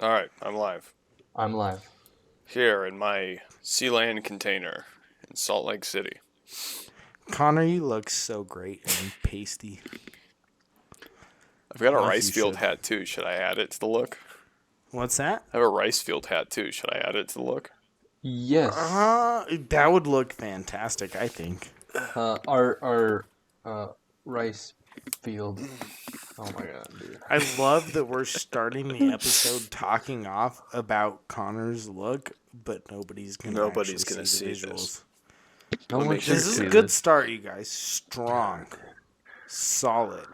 All right, I'm live. I'm live. Here in my Sealand container in Salt Lake City. Connor, you look so great and pasty. I've got a Like rice you field should. hat too. Should I add it to the look? What's that? I have a rice field hat too. Should I add it to the look? Yes. That would look fantastic, I think. Our rice field. Oh my god, dude. I love that we're starting the episode talking off about Connor's look, but nobody's gonna see the visuals. No one makes should This is see a good this. start, you guys. Strong, solid.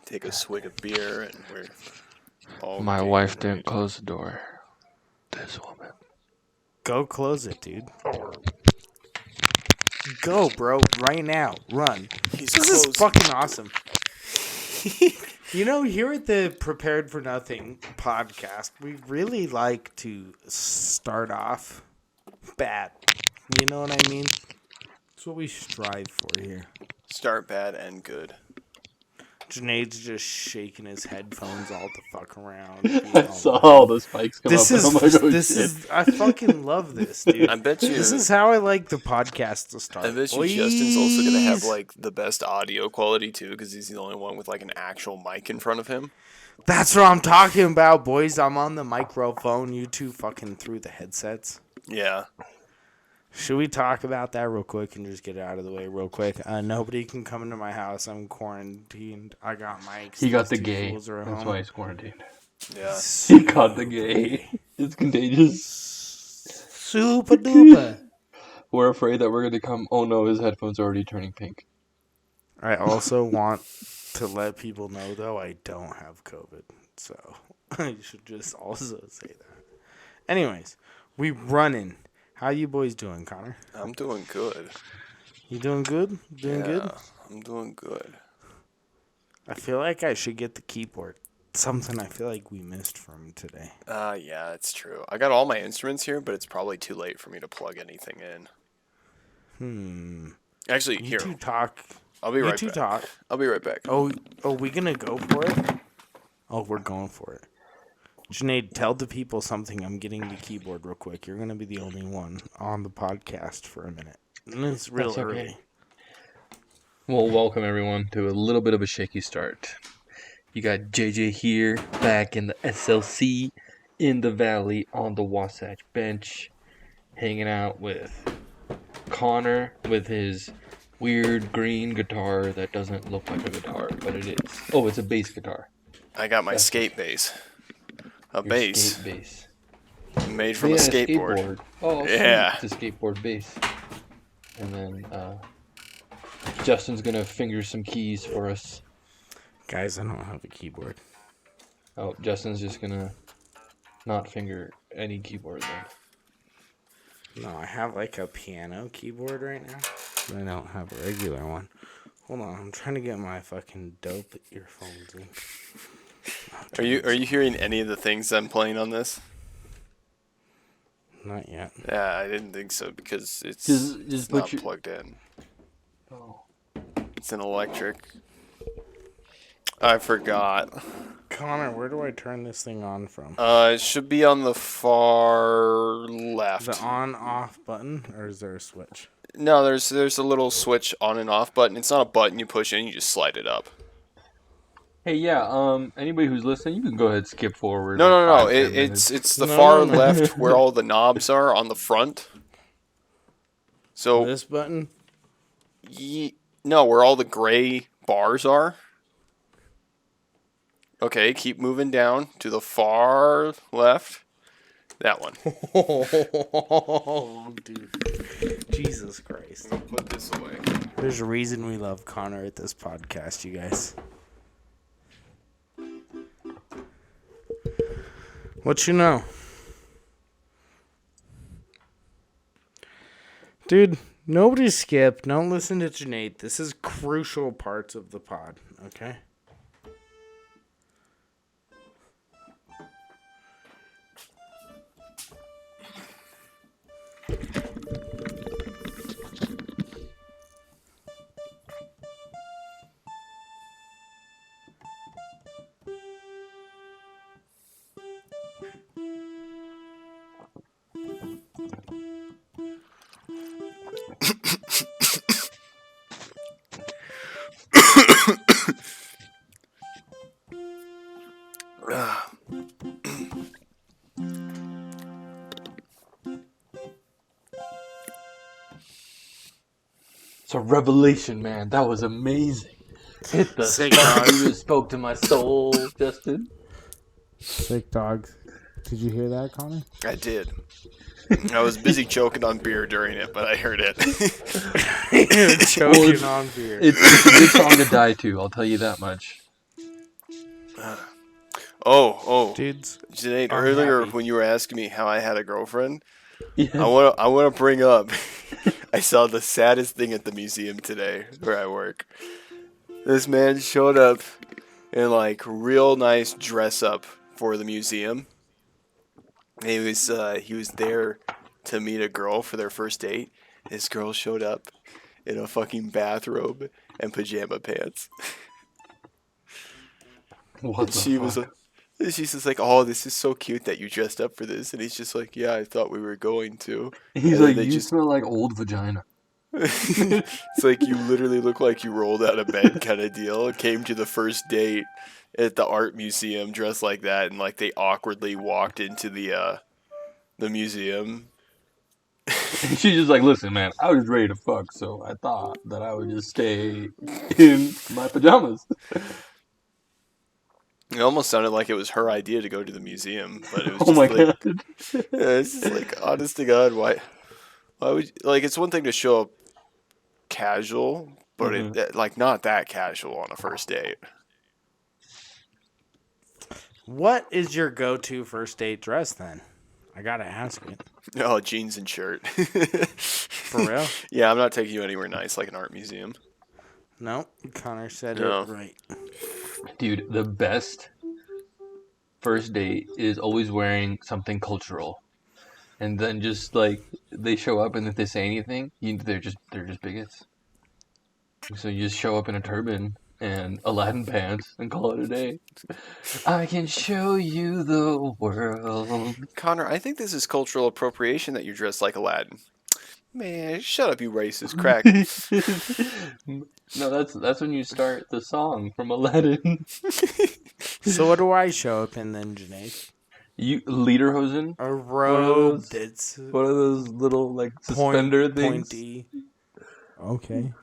Take a swig of beer and we're all My game. wife didn't close the door. This woman. Go close it, dude. Go, bro, right now. Run. He's This is closed. fucking awesome. You know, here at the Prepared for Nothing podcast, we really like to start off bad. You know what I mean? That's what we strive for here. Start bad and good. Junaid's just shaking his headphones all the fuck around. I saw all the spikes come This up. is and I'm like, oh, this shit. is I fucking love this, dude. I bet you. This is how I like the podcast to start. I bet you Boys. Justin's also gonna have like the best audio quality too, because he's the only one with like an actual mic in front of him. That's what I'm talking about, boys. I'm on the microphone. You two fucking through the headsets. Yeah. Should we talk about that real quick and just get it out of the way real quick? Nobody can come into my house. I'm quarantined. I got mics. He got the These two gay. fools are at That's home. why he's quarantined. Yeah. He caught the gay. It's contagious. Super duper. We're afraid that we're gonna come. Oh no, his headphones are already turning pink. I also want to let people know, though, I don't have COVID. So I should just also say that. Anyways, we running. How you boys doing, Connor? I'm doing good. You doing good? Doing good? I'm doing good. I feel like I should get the keyboard. Something I feel like we missed from today. Yeah, it's true. I got all my instruments here, but it's probably too late for me to plug anything in. Actually, You here. two talk. I'll be You right two back. talk. I'll be right back. Oh, we gonna go for it? Oh, we're going for it. Junaid, tell the people something. I'm getting the keyboard real quick. You're gonna be the only one on the podcast for a minute. And it's real That's okay. early. Well, welcome everyone to a little bit of a shaky start. You got JJ here, back in the SLC, in the valley, on the Wasatch bench, hanging out with Connor with his weird green guitar that doesn't look like a guitar, but it is. Oh, it's a bass guitar. I got my skate bass. A Your bass skate bass. made from a skateboard. Oh, Yeah. It's a skateboard bass. And then Justin's gonna finger some keys for us. Guys, I don't have a keyboard. Oh, Justin's just gonna not finger any keyboard then. No, I have like a piano keyboard right now. But I don't have a regular one. Hold on, I'm trying to get my fucking dope earphones in. Are you hearing any of the things I'm playing on this? Not yet. Yeah, I didn't think so because it's Just not put your. plugged in. Oh. It's an electric. I forgot. Connor, where do I turn this thing on from? It should be on the far left. The on-off button, or is there a switch? No, there's a little switch on and off button. It's not a button you push in, you just slide it up. Hey, yeah. Anybody who's listening, you can go ahead and skip forward. No. like 5-10 minutes. It's the No, far no. left where all the knobs are on the front. So This button? no, where all the gray bars are. Okay, keep moving down to the far left. That one. Oh, dude. Jesus Christ. Put this away. There's a reason we love Connor at this podcast, you guys. What you know? Dude, nobody skip. Don't listen to Junaid. This is crucial parts of the pod, okay? It's a revelation, man. That was amazing. Hit the Sick spot. dog. You just spoke to my soul, Justin. Sick dogs. Did you hear that, Connor? I did. I was busy choking on beer during it, but I heard it. Choking on beer. It's a good song to die to, I'll tell you that much. Dudes. Junaid, I'm earlier happy. when you were asking me how I had a girlfriend, Yeah. I want to bring up. I saw the saddest thing at the museum today where I work. This man showed up in like real nice dress up for the museum. And he was there to meet a girl for their first date. This girl showed up in a fucking bathrobe and pajama pants. What And the she fuck? was like, she's just like, "Oh, this is so cute that you dressed up for this." And he's just like, "Yeah, I thought we were going to." He's and like, they you just- smell like old vagina. It's like you literally look like you rolled out of bed kind of deal. Came to the first date at the art museum dressed like that, and like they awkwardly walked into the museum. And she's just like, listen, man, I was ready to fuck, so I thought that I would just stay in my pajamas. It almost sounded like it was her idea to go to the museum, but it was Oh just my like, god. yeah, it's just like, honest to God, why would you, like? It's one thing to show up casual, but it like not that casual on a first date. What is your go-to first date dress then? I gotta ask it. Oh, jeans and shirt. For real? Yeah, I'm not taking you anywhere nice like an art museum. No, Connor said No. it right. Dude, the best first date is always wearing something cultural. And then just like they show up and if they say anything, they're just bigots. So you just show up in a turban and Aladdin pants and call it a day. I can show you the world. Connor, I think this is cultural appropriation that you're dressed like Aladdin. Man, shut up, you racist crack. No, that's when you start the song from Aladdin. So what do I show up in then, Junaid? You lederhosen? A robe those- that's What are those little like suspender things? pointy. Okay.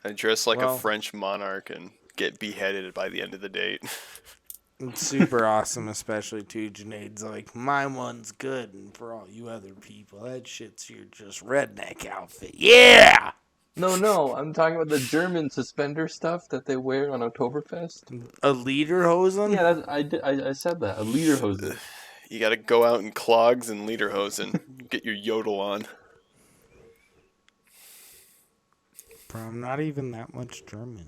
I dress like Well- a French monarch and get beheaded by the end of the date. It's super awesome, especially too. Junaid's like, my one's good, and for all you other people, that shit's your just redneck outfit. Yeah! No, I'm talking about the German suspender stuff that they wear on Oktoberfest. A lederhosen? Yeah, I said that. A lederhosen. You gotta go out in clogs and lederhosen. Get your yodel on. Bro, I'm not even that much German.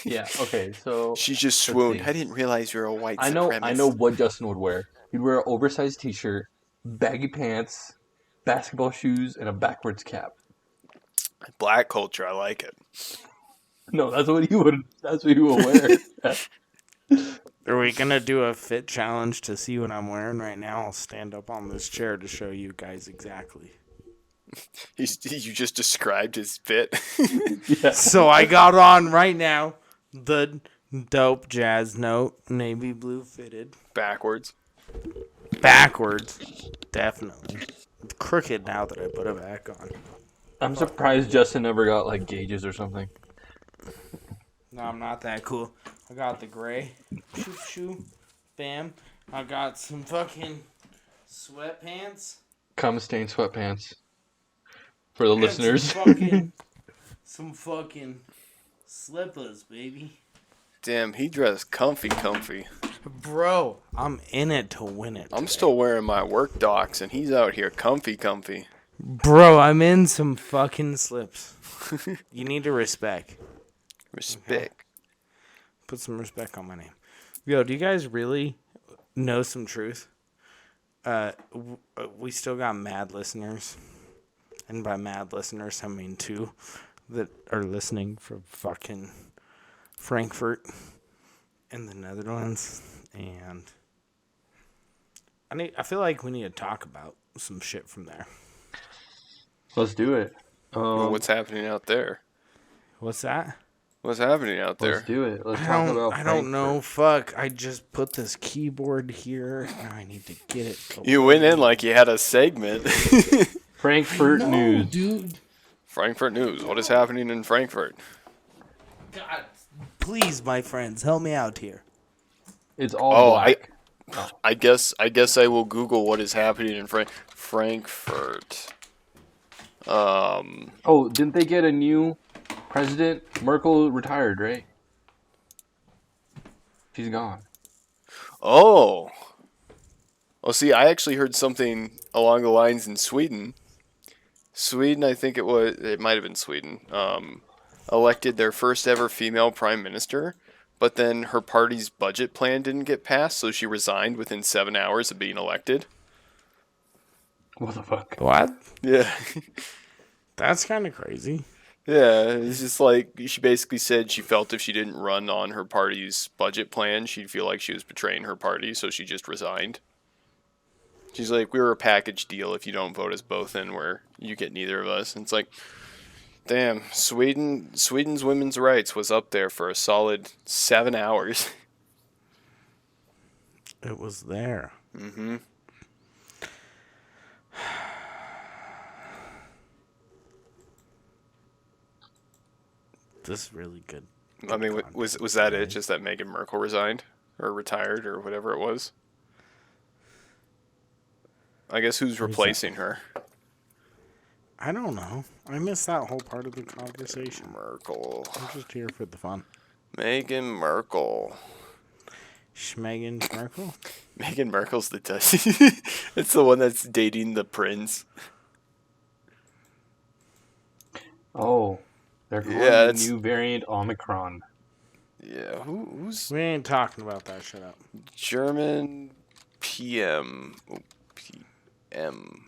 Yeah, okay, so She just Let's swooned. see. I didn't realize you're a white I supremacist. know what Justin would wear. He'd wear an oversized t-shirt, baggy pants, basketball shoes, and a backwards cap. Black culture, I like it. No, that's what he would wear. Are we gonna do a fit challenge to see what I'm wearing right now? I'll stand up on this chair to show you guys exactly. You just described his fit. Yeah. So I got on right now the dope jazz note, navy blue fitted. Backwards. Backwards. Definitely. It's crooked now that I put it back on. I'm surprised Justin never got like gauges or something. No, I'm not that cool. I got the gray. Shoo, shoo. Bam. I got some fucking sweatpants. Cum stained sweatpants. For the And listeners. some fucking slippers, baby. Damn, he dressed comfy. Bro, I'm in it to win it. I'm today. still wearing my work docs, and he's out here comfy. Bro, I'm in some fucking slips. You need to respect. Respect. Put some respect on my name. Yo, do you guys really know some truth? We still got mad listeners. And by mad listeners, I mean two that are listening from fucking Frankfurt in the Netherlands. And I feel like we need to talk about some shit from there. Let's do it. Well, what's happening out there? What's that? What's happening out there? Let's do it. Let's talk about I don't know. Fuck. I just put this keyboard here. And I need to get it. You went in like you had a segment. Frankfurt No, News. dude. Frankfurt News. What is happening in Frankfurt? God, please, my friends, help me out here. It's all Oh, black. I guess I will Google what is happening in Frankfurt. Oh, didn't they get a new president? Merkel retired, right? She's gone. Oh. Well, see, I actually heard something along the lines in Sweden. Sweden, I think it might have been Sweden, elected their first ever female prime minister, but then her party's budget plan didn't get passed, so she resigned within 7 hours of being elected. What the fuck? What? Yeah. That's kind of crazy. Yeah, it's just like she basically said she felt if she didn't run on her party's budget plan, she'd feel like she was betraying her party, so she just resigned. She's like, we were a package deal. If you don't vote us both in, where you get neither of us. And it's like, damn, Sweden's women's rights was up there for a solid 7 hours. It was there. Mm-hmm. This is really good. I mean, was that it? Just that Meghan Merkel resigned or retired or whatever it was? I guess who's replacing her? I don't know. I missed that whole part of the conversation. Merkel. I'm just here for the fun. Meghan Merkel. Schmegan Merkel? Meghan Merkel's the it's the one that's dating the prince. Oh, they're calling Yeah, the new variant Omicron. Yeah, who's We ain't talking about that. Shut up. German PM? PM.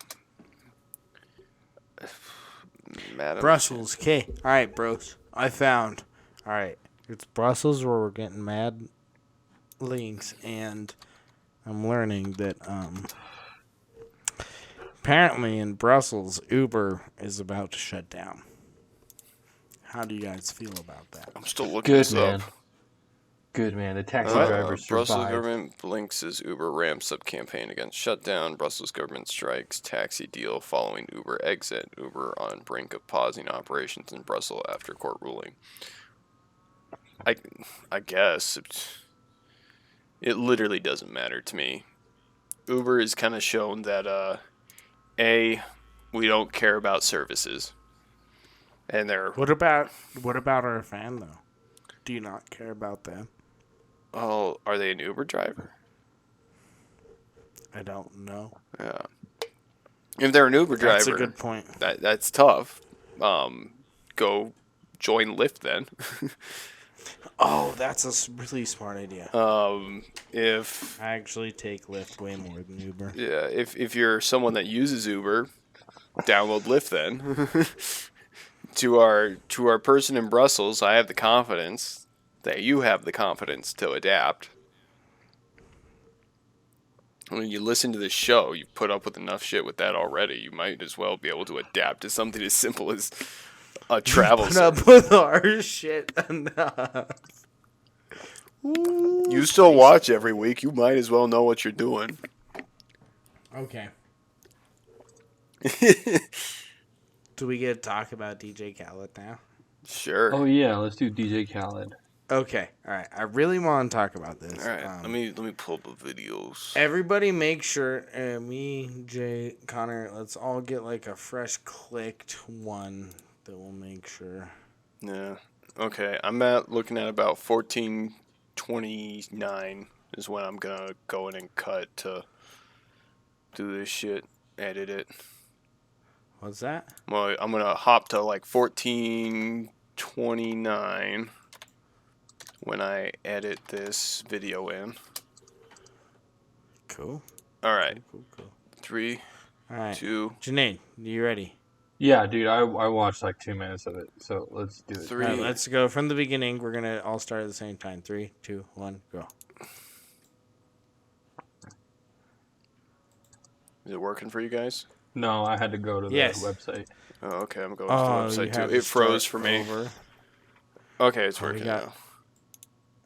Madam. Brussels. Okay. All right, bros. I found. All right. It's Brussels where we're getting mad links, and I'm learning that apparently in Brussels, Uber is about to shut down. How do you guys feel about that? I'm still looking Good this man. up. Good man. The taxi drivers Brussels survived. government blinks as Uber ramps up campaign against shutdown. Brussels government strikes taxi deal following Uber exit. Uber on brink of pausing operations in Brussels after court ruling. I guess it literally doesn't matter to me. Uber has kind of shown that we don't care about services, and they're What about our fan though? Do you not care about them? oh, are they an Uber driver? I don't know. Yeah. If they're an Uber driver, That's a good point. That's tough. Go join Lyft then. Oh, that's a really smart idea. If I actually take Lyft way more than Uber. yeah, if you're someone that uses Uber, download Lyft then. To our person in Brussels, I have the confidence that you have the confidence to adapt. When you listen to this show, you put up with enough shit with that already. You might as well be able to adapt to something as simple as a travel. Put up with our shit enough. You still watch every week. You might as well know what you're doing. Okay. Do we get to talk about DJ Khaled now? Sure. Oh yeah, let's do DJ Khaled. Okay. All right. I really want to talk about this. All right. Let me pull the videos. Everybody make sure, me, Jay, Connor, let's all get like a fresh clicked one that will make sure. Yeah. Okay. I'm looking at about 14:29 is when I'm gonna go in and cut to do this shit, edit it. What's that? Well, I'm gonna hop to like 14:29 when I edit this video in. Cool. All right. Cool. 3, All right. 2, Junaid, you ready? Yeah, dude, I watched like 2 minutes of it, so let's do it. 3. All right, let's go from the beginning. We're going to all start at the same time. 3, 2, 1, go. Is it working for you guys? No, I had to go to the Yes. website. Oh, okay. I'm going Oh, to the you website had too. to It froze start for me. over. Okay, it's Oh, we working got- now.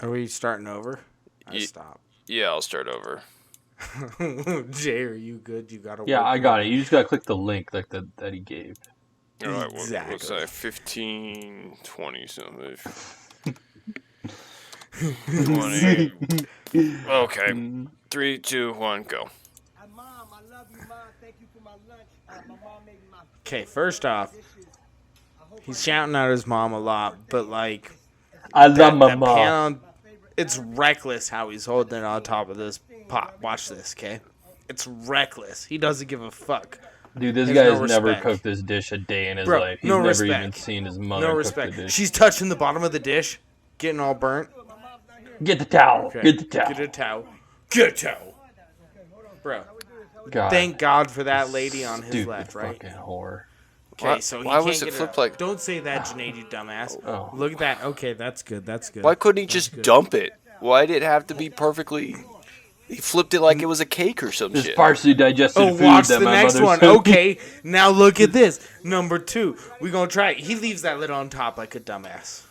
Are we starting over? I Ye- stopped. Yeah, I'll start over. Jay, are you good? You gotta. Yeah, work I got it. You just gotta click the link like that he gave. All right, Exactly. what's that? 15, 20 something. 20. Okay. 3, 2, 1, go. Okay, first off, he's shouting at his mom a lot, but like I love my that mom. pan on, it's reckless how he's holding it on top of this pot. Watch this, okay? It's reckless. He doesn't give a fuck. Dude, this There's guy no has never respect. cooked this dish a day in his Bro, life. He's no never respect. even seen his mother No cook respect. the dish. She's touching the bottom of the dish, getting all burnt. Get the towel. Okay. Get the towel. Get a towel. Get a towel. Bro, God. thank God for that lady on his Stupid left, right? fucking whore. Okay, so he why can't was it get flipped up. like- Don't say that, Junaid, you dumbass. Oh. Look at that. Okay, that's good. That's good. Why couldn't he just dump it? Why did it have to be perfectly... He flipped it like it was a cake or some This shit. partially digested Oh, food watch that the my next mother one. sent me. Okay, now look at this. Number 2. We're going to try it. He leaves that lid on top like a dumbass.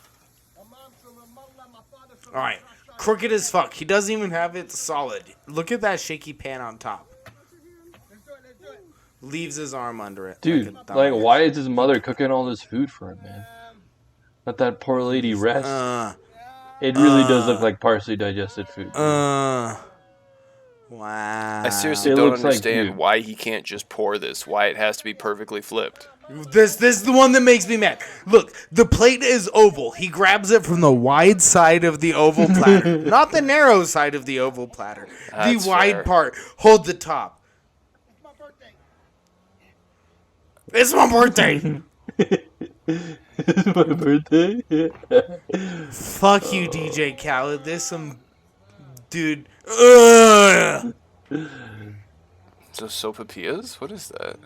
All right. Crooked as fuck. He doesn't even have it solid. Look at that shaky pan on top. Leaves his arm under it. Dude, like a like, dumbass. why is his mother cooking all this food for him, man? Let that poor lady rest. It really does look like partially digested food. Wow. I seriously It don't looks like understand you. why he can't just pour this. Why it has to be perfectly flipped. This is the one that makes me mad. Look, the plate is oval. He grabs it from the wide side of the oval platter, not the narrow side of the oval platter. That's the wide fair. part. Hold the top. It's my birthday. It's my birthday. Fuck you, DJ Khaled. There's some dude. Ugh. So sopapillas? What is that?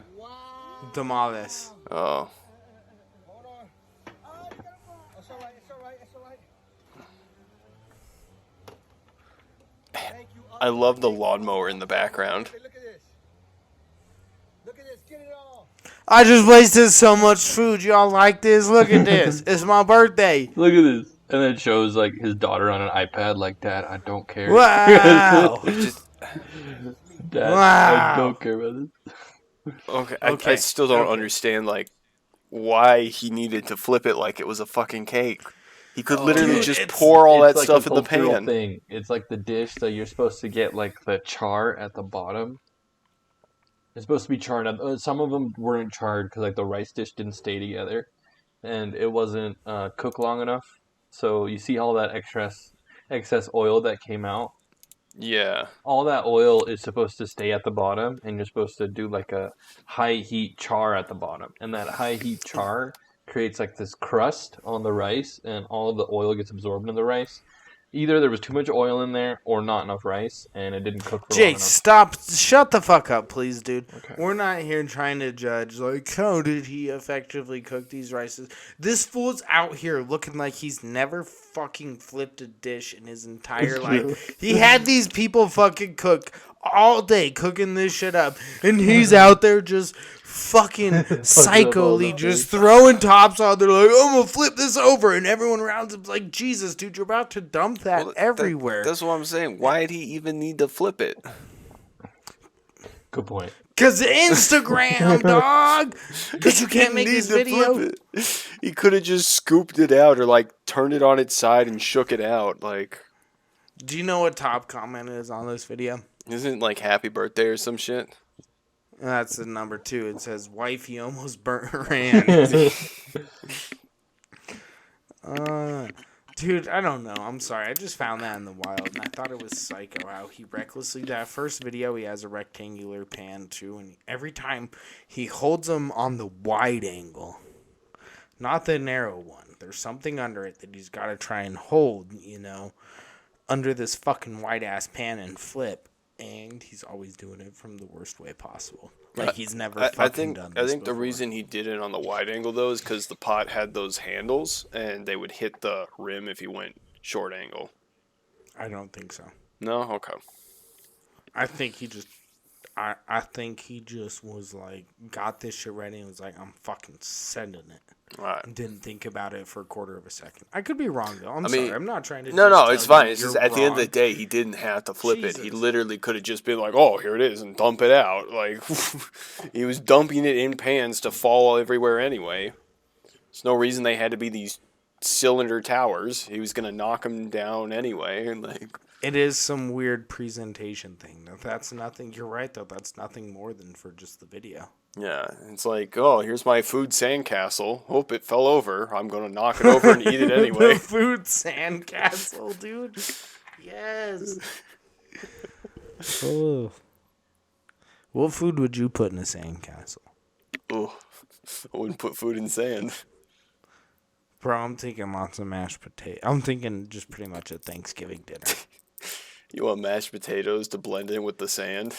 Tamales. Oh. I love the lawnmower in the background. I just wasted so much food. Y'all like this? Look at this. It's my birthday. Look at this. And then it shows, like, his daughter on an iPad like, Dad, I don't care. Wow. Just, Dad, Wow. I don't care about this. okay, Okay, I still don't okay. understand, like, why he needed to flip it like it was a fucking cake. He could literally Dude, just it's- pour all that It's like stuff a in the cultural pan. thing. It's like the dish that you're supposed to get, like, the char at the bottom. It's supposed to be charred. Some of them weren't charred because, like, the rice dish didn't stay together. And it wasn't cooked long enough. So you see all that excess oil that came out? Yeah. All that oil is supposed to stay at the bottom, and you're supposed to do like a high heat char at the bottom. And that high heat char creates like this crust on the rice, and all of the oil gets absorbed in the rice. Either there was too much oil in there or not enough rice, and it didn't cook for long Jake, enough. stop. Shut the fuck up, please, dude. Okay. We're not here trying to judge, like, how did he effectively cook these rices? This fool's out here looking like he's never fucking flipped a dish in his entire life. He had these people fucking cook all day, cooking this shit up, and he's out there just fucking psychically just throwing tops on there like, I'm gonna flip this over, and everyone around him's like, Jesus, dude, you're about to dump that Well, everywhere. That's what I'm saying. Why did he even need to flip it? Good point. Cause Instagram, dog. Cause you can't make this video. Flip it. He could have just scooped it out or like turned it on its side and shook it out. Like, Do you know what top comment is on this video? isn't it like happy birthday or some shit? That's the number 2. It says, "Wifey almost burnt her hand." Dude, I don't know. I'm sorry. I just found that in the wild, and I thought it was psycho how he recklessly. That first video, he has a rectangular pan too, and every time he holds them on the wide angle, not the narrow one. There's something under it that he's got to try and hold, under this fucking wide ass pan and flip. And he's always doing it from the worst way possible. Like he's never fucking done this I think the before. reason he did it on the wide angle though is because the pot had those handles and they would hit the rim if he went short angle. I don't think so. No, okay. I think he just I think he just was like, got this shit ready and was like, I'm fucking sending it. Right. And didn't think about it for a quarter of a second. I could be wrong though. I'm I mean, sorry. I'm not trying to. No, just it's tell fine. you It's just you're at the end of the wrong. day, he didn't have to flip it. He Jesus. literally could have just been like, "Oh, here it is," and dump it out. Like he was dumping it in pans to fall everywhere anyway. There's no reason they had to be these cylinder towers. He was gonna knock them down anyway, and like. It is some weird presentation thing. That's nothing. You're right though. That's nothing more than for just the video. Yeah, it's like, oh, here's my food sandcastle. Hope it fell over. I'm gonna knock it over and eat it anyway. The food sandcastle, dude. Yes. Oh. What food would you put in a sandcastle? Oh, I wouldn't put food in sand. Bro, I'm thinking lots of mashed potato. I'm thinking just pretty much a Thanksgiving dinner. You want mashed potatoes to blend in with the sand?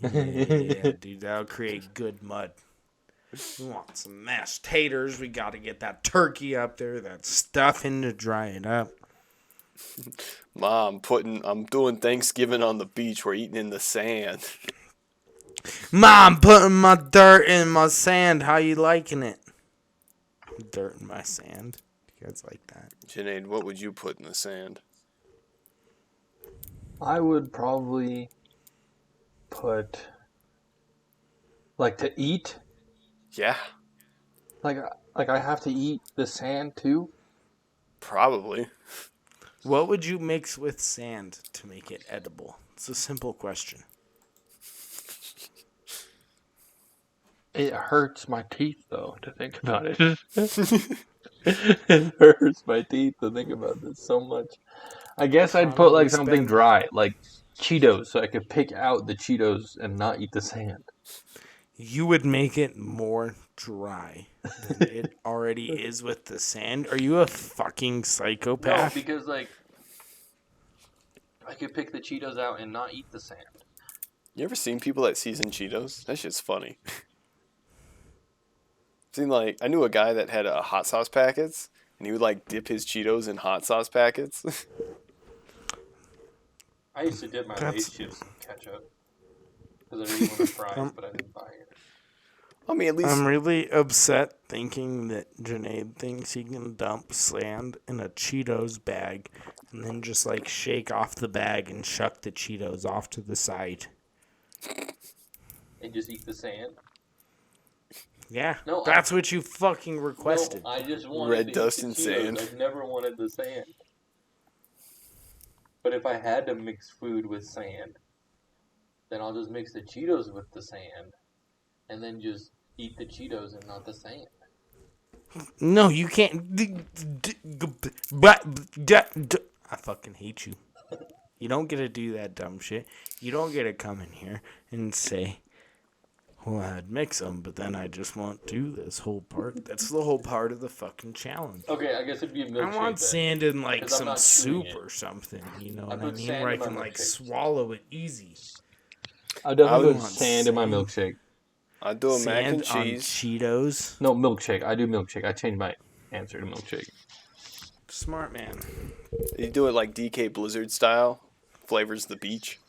Yeah, dude, that'll create good mud. We want some mashed taters. We got to get that turkey up there, that stuffing to dry it up. Mom, I'm doing Thanksgiving on the beach. We're eating in the sand. Mom, putting my dirt in my sand. How you liking it? Dirt in my sand. You guys like that? Junaid, what would you put in the sand? I would probably put, like, to eat. Yeah, Like I have to eat the sand too. probably. What would you mix with sand to make it edible? It's a simple question. It hurts my teeth though to think about it. It hurts my teeth to think about this so much. I guess I'd put like something dry, like Cheetos, so I could pick out the Cheetos and not eat the sand. You would make it more dry than it already is with the sand? Are you a fucking psychopath? No, because like I could pick the Cheetos out and not eat the sand. You ever seen people that season Cheetos? That shit's funny. I knew a guy that had hot sauce packets, and he would like dip his Cheetos in hot sauce packets. I used to dip my Lay's chips in ketchup because I really wanted fries, but I didn't buy it. I mean, at least I'm really upset thinking that Junaid thinks he can dump sand in a Cheetos bag and then just like shake off the bag and shuck the Cheetos off to the side. And just eat the sand? Yeah, No, that's what you fucking requested. No, I just wanted red to dust eat the and Cheetos. sand. I've never wanted the sand. But if I had to mix food with sand, then I'll just mix the Cheetos with the sand, and then just eat the Cheetos and not the sand. No, you can't. I fucking hate you. You don't get to do that dumb shit. You don't get to come in here and say, well, I'd mix them, but then I just won't do this whole part. That's the whole part of the fucking challenge. Okay, I guess it'd be a milkshake. I want then. sand in like 'Cause I'm some not soup chewing it. or something. You know I what I put mean? sand Where I in my can like milkshake. swallow it easy. I definitely I put want sand in my sand. milkshake. I'd do a mac Sand and on cheese. Cheetos. No, milkshake. I do milkshake. I changed my answer to milkshake. Smart man. You do it like DK Blizzard style. Flavors the beach.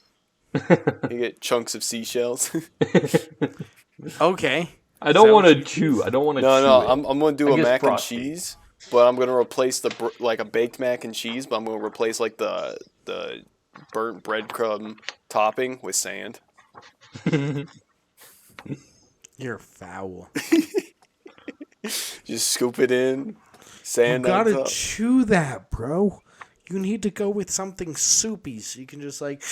You get chunks of seashells. Okay. I don't want to chew. I don't want to chew No, it. I'm gonna do I a guess mac frosty. and cheese, but I'm gonna replace like a baked mac and cheese, but I'm gonna replace like the burnt breadcrumb topping with sand. You're foul. Just scoop it in, You sand on gotta top. chew that, bro. You need to go with something soupy so you can just like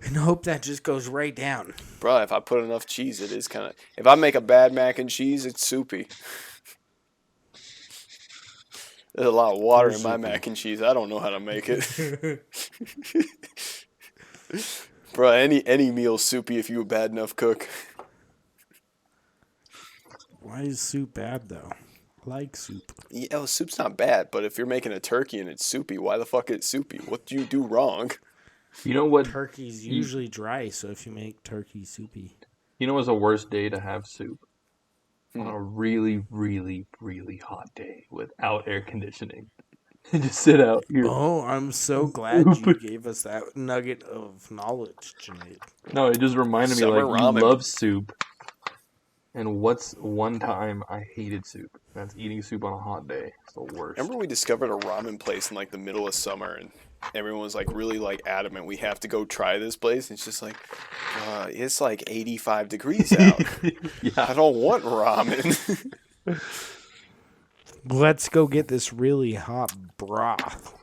and hope that just goes right down. Bro, if I put enough cheese, it is kind of. If I make a bad mac and cheese, it's soupy. There's a lot of water in my mac and cheese. I don't know how to make it. Bro, any meal's soupy if you a bad enough cook. Why is soup bad though? I like soup. Yeah, well, soup's not bad, but if you're making a turkey and it's soupy, why the fuck it's soupy? What do you do wrong? You know what? Turkey's usually dry, so if you make turkey soupy. You know what's the worst day to have soup? On a really, really, really hot day without air conditioning. and just sit out here. Oh, I'm so glad you gave us that nugget of knowledge, Junaid. No, it just reminded me, Summer like, you ramen. love soup. And what's one time I hated soup? That's eating soup on a hot day. It's the worst. Remember we discovered a ramen place in like the middle of summer, and everyone was like really like adamant we have to go try this place. And it's just like, it's like 85 degrees out. Yeah. I don't want ramen. Let's go get this really hot broth.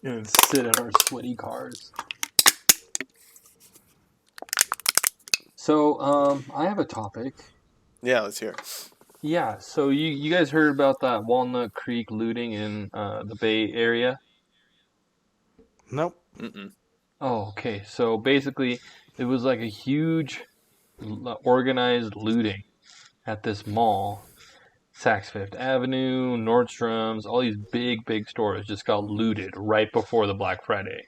And sit in our sweaty cars. So, I have a topic. Yeah, let's hear it. Yeah, so you guys heard about that Walnut Creek looting in the Bay Area? Nope. Mm-mm. Oh, okay. So basically, it was like a huge organized looting at this mall. Saks Fifth Avenue, Nordstrom's, all these big stores just got looted right before the Black Friday.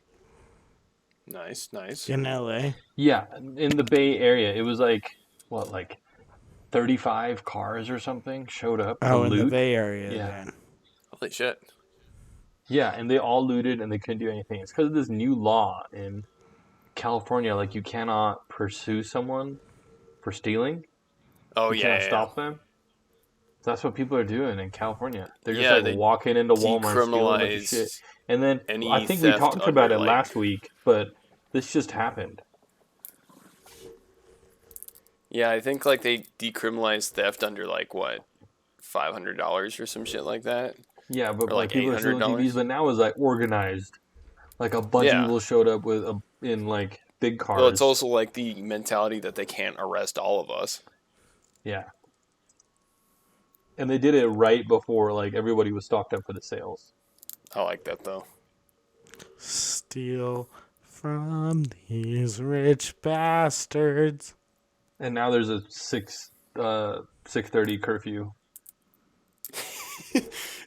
Nice, nice. In LA. Yeah, in the Bay Area, it was like, what, like 35 cars or something showed up to Oh, in loot. the Bay Area, Yeah. then. Holy shit. Yeah, and they all looted and they couldn't do anything. It's because of this new law in California, like you cannot pursue someone for stealing. Oh, You yeah, can't yeah. stop them. That's what people are doing in California. They're just Yeah, like they walking into Walmart, stealing a bunch of shit. Decriminalize And then any I think we theft talked about under, it like- last week, but this just happened. Yeah, I think like they decriminalized theft under like what, $500 or some shit like that. Yeah, but Or, like, people are stealing $800? TVs, but now it's like organized. Like a bunch of Yeah. people showed up with in like big cars. Well, it's also like the mentality that they can't arrest all of us. Yeah. And they did it right before like everybody was stocked up for the sales. I like that though. Steal from these rich bastards. And now there's a 6:30 curfew.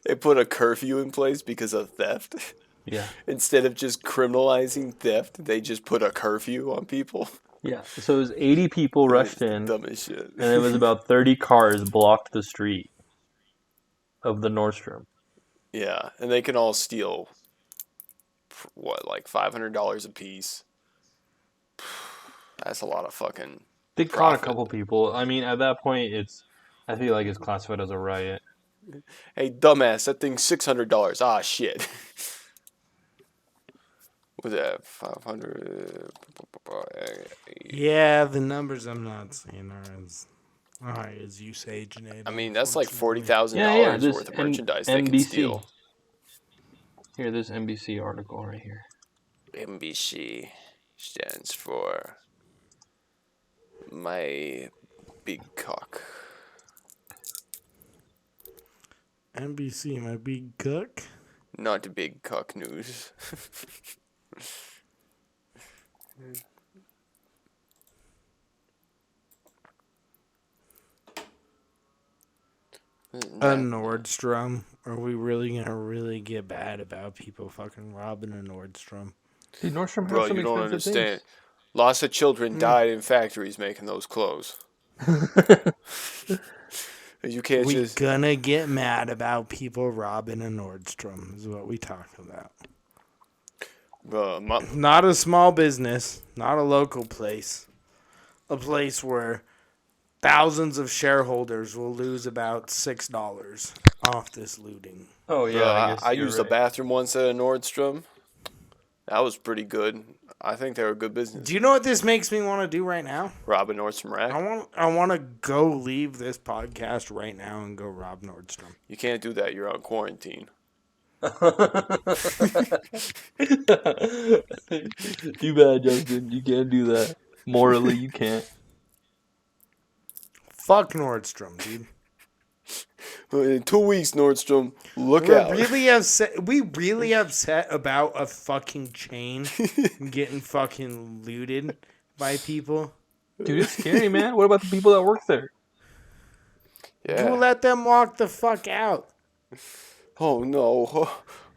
They put a curfew in place because of theft. Yeah. Instead of just criminalizing theft, they just put a curfew on people. Yeah. So it was 80 people rushed in, Dumb as shit. and it was about 30 cars blocked the street of the Nordstrom. Yeah, and they can all steal, what, like $500 a piece? That's a lot of fucking... They caught Profit. a couple people. I mean, at that point, I feel like it's classified as a riot. Hey, dumbass, that thing's $600. Ah, shit. Was that 500? Yeah, the numbers I'm not seeing are as high as you say, Junaid. I mean, that's like unfortunately. $40,000 This worth of merchandise they can NBC. steal. Here, this NBC article right here. NBC stands for My Big Cock. NBC, my big cook. Not big cock news. A Nordstrom. Are we really gonna really get bad about people fucking robbing a Nordstrom? Dude, Nordstrom has Bro, some you don't expensive understand. Lots of children died in factories making those clothes. You can't We just... gonna get mad about people robbing a Nordstrom is what we talk about. Not a small business, not a local place. A place where thousands of shareholders will lose about $6 off this looting. Oh yeah, I used the bathroom once at a Nordstrom. That was pretty good. I think they were good business. Do you know what this makes me want to do right now? Rob a Nordstrom rack. I want to go leave this podcast right now and go rob Nordstrom. You can't do that. You're on quarantine. Too bad, Justin. You can't do that. Morally, you can't. Fuck Nordstrom, dude. In 2 weeks, Nordstrom, look We're out. really upset about a fucking chain getting fucking looted by people. Dude, it's scary, man. What about the people that work there? Yeah. We'll let them walk the fuck out. Oh, no.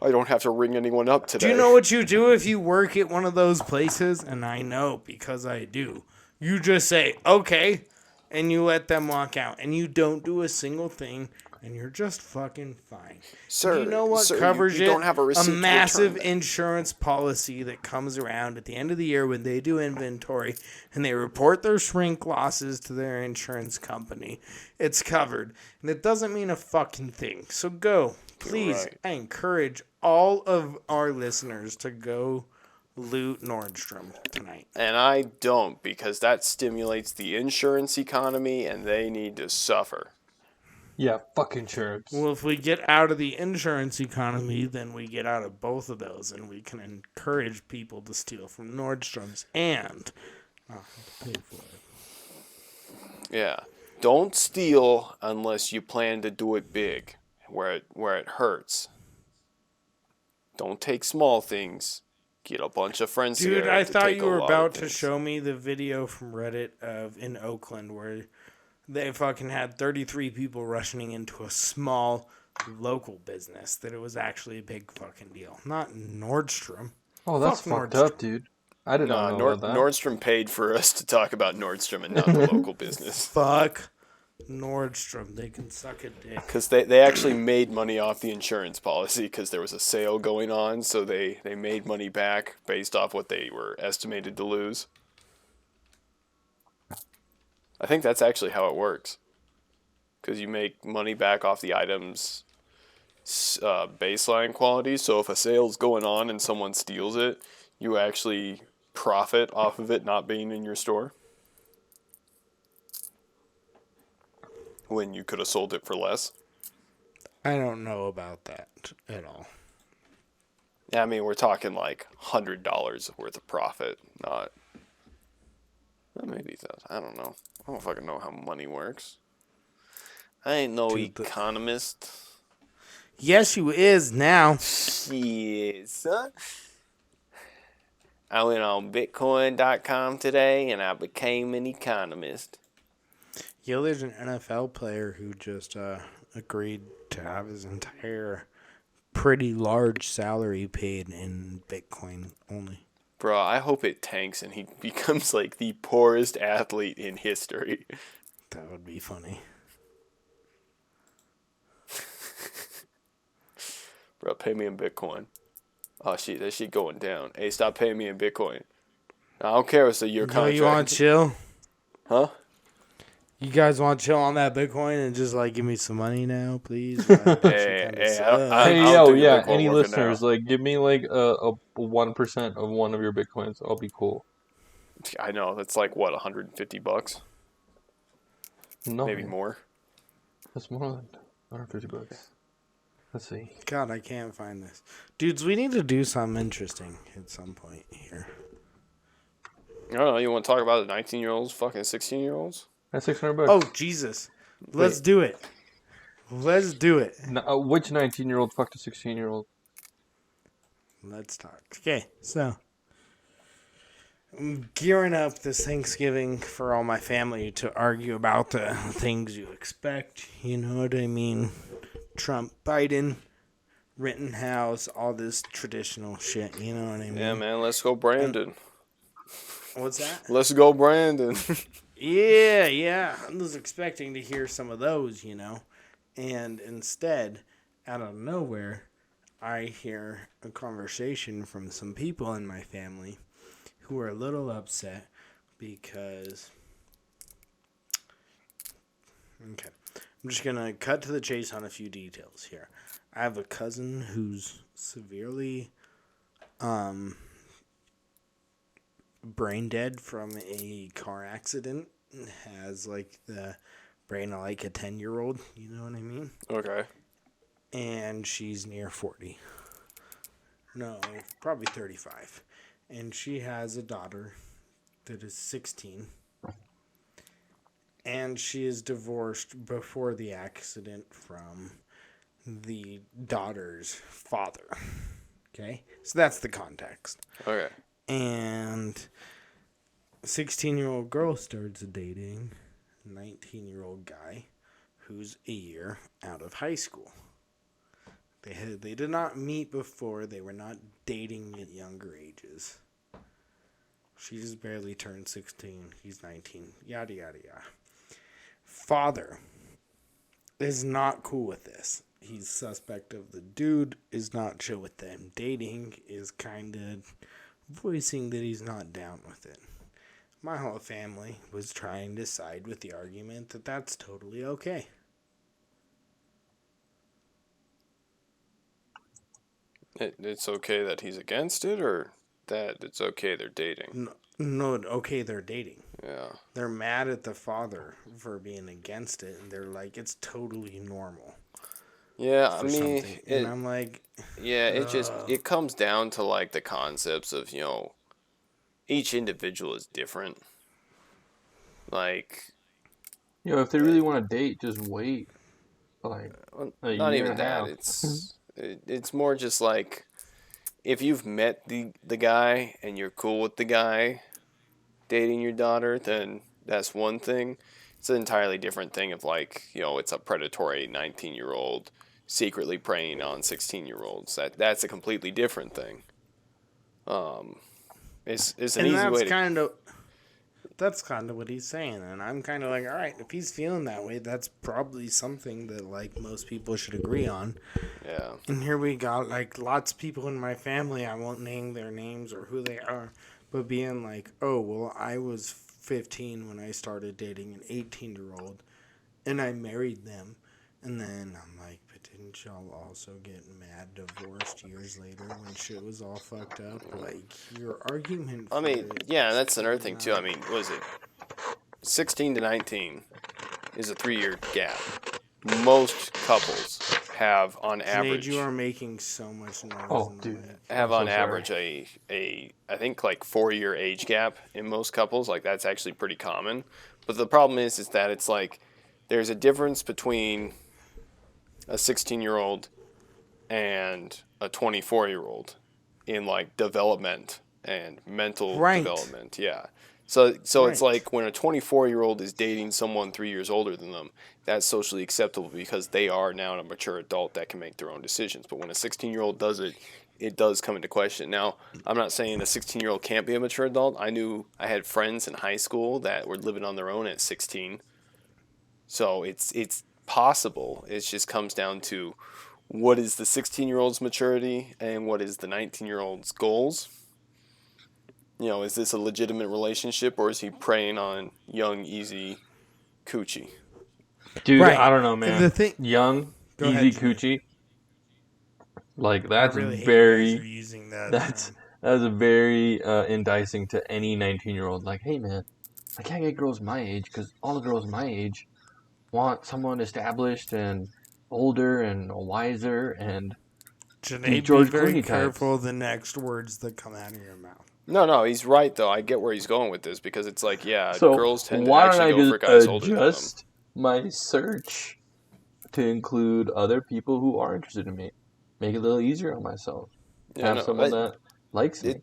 I don't have to ring anyone up today. Do you know what you do if you work at one of those places? And I know because I do. You just say, okay, and you let them walk out. And you don't do a single thing and you're just fucking fine. Sir, you know what sir, covers you it? don't have a receipt to massive return that. insurance policy that comes around at the end of the year when they do inventory and they report their shrink losses to their insurance company. It's covered, and it doesn't mean a fucking thing. So go, please. right. I encourage all of our listeners to go loot Nordstrom tonight. And I don't, because that stimulates the insurance economy, and they need to suffer. Yeah, fuck insurance. Well, if we get out of the insurance economy, then we get out of both of those, and we can encourage people to steal from Nordstrom's and not have to pay for it. Yeah. Don't steal unless you plan to do it big, where it hurts. Don't take small things. Get a bunch of friends Dude, together I to thought take you a were lot of about to things. show me the video from Reddit of in Oakland where they fucking had 33 people rushing into a small local business, that it was actually a big fucking deal. Not Nordstrom. Oh, that's Fuck fucked Nordstrom. up, dude. I did not know about that. Nordstrom paid for us to talk about Nordstrom and not the local business. Fuck Nordstrom. They can suck a dick. Because they actually made money off the insurance policy because there was a sale going on, so they made money back based off what they were estimated to lose. I think that's actually how it works. Because you make money back off the item's baseline quality, so if a sale's going on and someone steals it, you actually profit off of it not being in your store. When you could have sold it for less. I don't know about that at all. Yeah, I mean, we're talking like $100 worth of profit, not. Well, maybe that. I don't know. I don't fucking know how money works. I ain't no economist. Yes, you is now. Shit, son. I went on Bitcoin.com today and I became an economist. Yo, there's an NFL player who just agreed to have his entire pretty large salary paid in Bitcoin only. Bro, I hope it tanks and he becomes like the poorest athlete in history. That would be funny. Bro, pay me in Bitcoin. Oh, shit, that shit going down. Hey, stop paying me in Bitcoin. I don't care. It's a year Yo, contract. you want to chill? Huh? You guys want to chill on that Bitcoin and just like give me some money now, please? Hey, I hey, Hey, I don't yo, think the yeah, Bitcoin any working listeners, now. like, give me, like, a 1% of one of your Bitcoins. I'll be cool. I know. That's like, what, $150? No, Maybe man. more. That's more than $150. Let's see. God, I can't find this. Dudes, we need to do something interesting at some point here. I don't know. You want to talk about the 19-year-olds, fucking 16-year-olds? That's $600. Oh, Jesus. Let's do it. Let's do it. Which 19-year-old fucked a 16-year-old? Let's talk. Okay, so I'm gearing up this Thanksgiving for all my family to argue about the things you expect. You know what I mean? Trump, Biden, Rittenhouse, all this traditional shit. You know what I mean? Yeah, man. Let's go, Brandon. What's that? Let's go, Brandon. Yeah. I was expecting to hear some of those, you know. And instead, out of nowhere, I hear a conversation from some people in my family who are a little upset because... Okay. I'm just going to cut to the chase on a few details here. I have a cousin who's severely brain dead from a car accident. Has like the brain of like a 10-year-old, you know what I mean? Okay. And she's near 40. No, probably 35. And she has a daughter that is 16. And she is divorced before the accident from the daughter's father. Okay? So that's the context. Okay. And a 16-year-old girl starts dating a 19-year-old guy who's a year out of high school. They did not meet before. They were not dating at younger ages. She just barely turned 16. He's 19. Yada, yada, yada. Father is not cool with this. He's suspect of the dude, is not chill with them dating, is kind of voicing that he's not down with it. My whole family was trying to side with the argument that that's totally okay. It's okay that he's against it, or that it's okay they're dating? No, okay, they're dating. Yeah. They're mad at the father for being against it, and they're like, it's totally normal. Yeah, I mean, And I'm like, yeah, it comes down to like the concepts of, each individual is different. Like, If they really want to date, just wait. Like a not year even and a that. half. It's more just like, if you've met the guy and you're cool with the guy dating your daughter, then that's one thing. It's an entirely different thing if, like, it's a predatory 19-year-old secretly preying on 16-year-olds. That's a completely different thing. It's an easy way to... That's kind of what he's saying, and I'm kind of like, all right, if he's feeling that way, that's probably something that like most people should agree on. Yeah. And here we got like lots of people in my family, I won't name their names or who they are, but being like, oh, well, I was 15 when I started dating an 18-year-old, and I married them. And then I'm like, but didn't y'all also get mad divorced years later when shit was all fucked up? Like, your argument for yeah, that's another thing, too. I mean, what is it? 16 to 19 is a 3-year gap. Most couples have, on average... Junaid, you are making so much noise. Oh, dude. Have, on average, I think, like, 4-year age gap in most couples. Like, that's actually pretty common. But the problem is that it's like, there's a difference between a 16-year-old and a 24-year-old in like development and mental development. Yeah. So it's like when a 24-year-old is dating someone 3 years older than them, that's socially acceptable because they are now a mature adult that can make their own decisions. But when a 16-year-old does it, it does come into question. Now, I'm not saying a 16-year-old can't be a mature adult. I had friends in high school that were living on their own at 16. So it's possible. It just comes down to what is the 16-year-old's maturity and what is the 19-year-old's goals. Is this a legitimate relationship, or is he preying on young, easy coochie? Dude, I don't know, man. Young, easy ahead, coochie. Like, that's that's very enticing to any 19-year-old. Like, hey, man, I can't get girls my age because all the girls my age want someone established and older and wiser and Junaid, George be very Clooney careful types. The next words that come out of your mouth. No, he's right though. I get where he's going with this because it's like, yeah, So girls tend to actually go for guys why don't I older than them. adjust my search to include other people who are interested in me? Make it a little easier on myself. Have someone that likes me.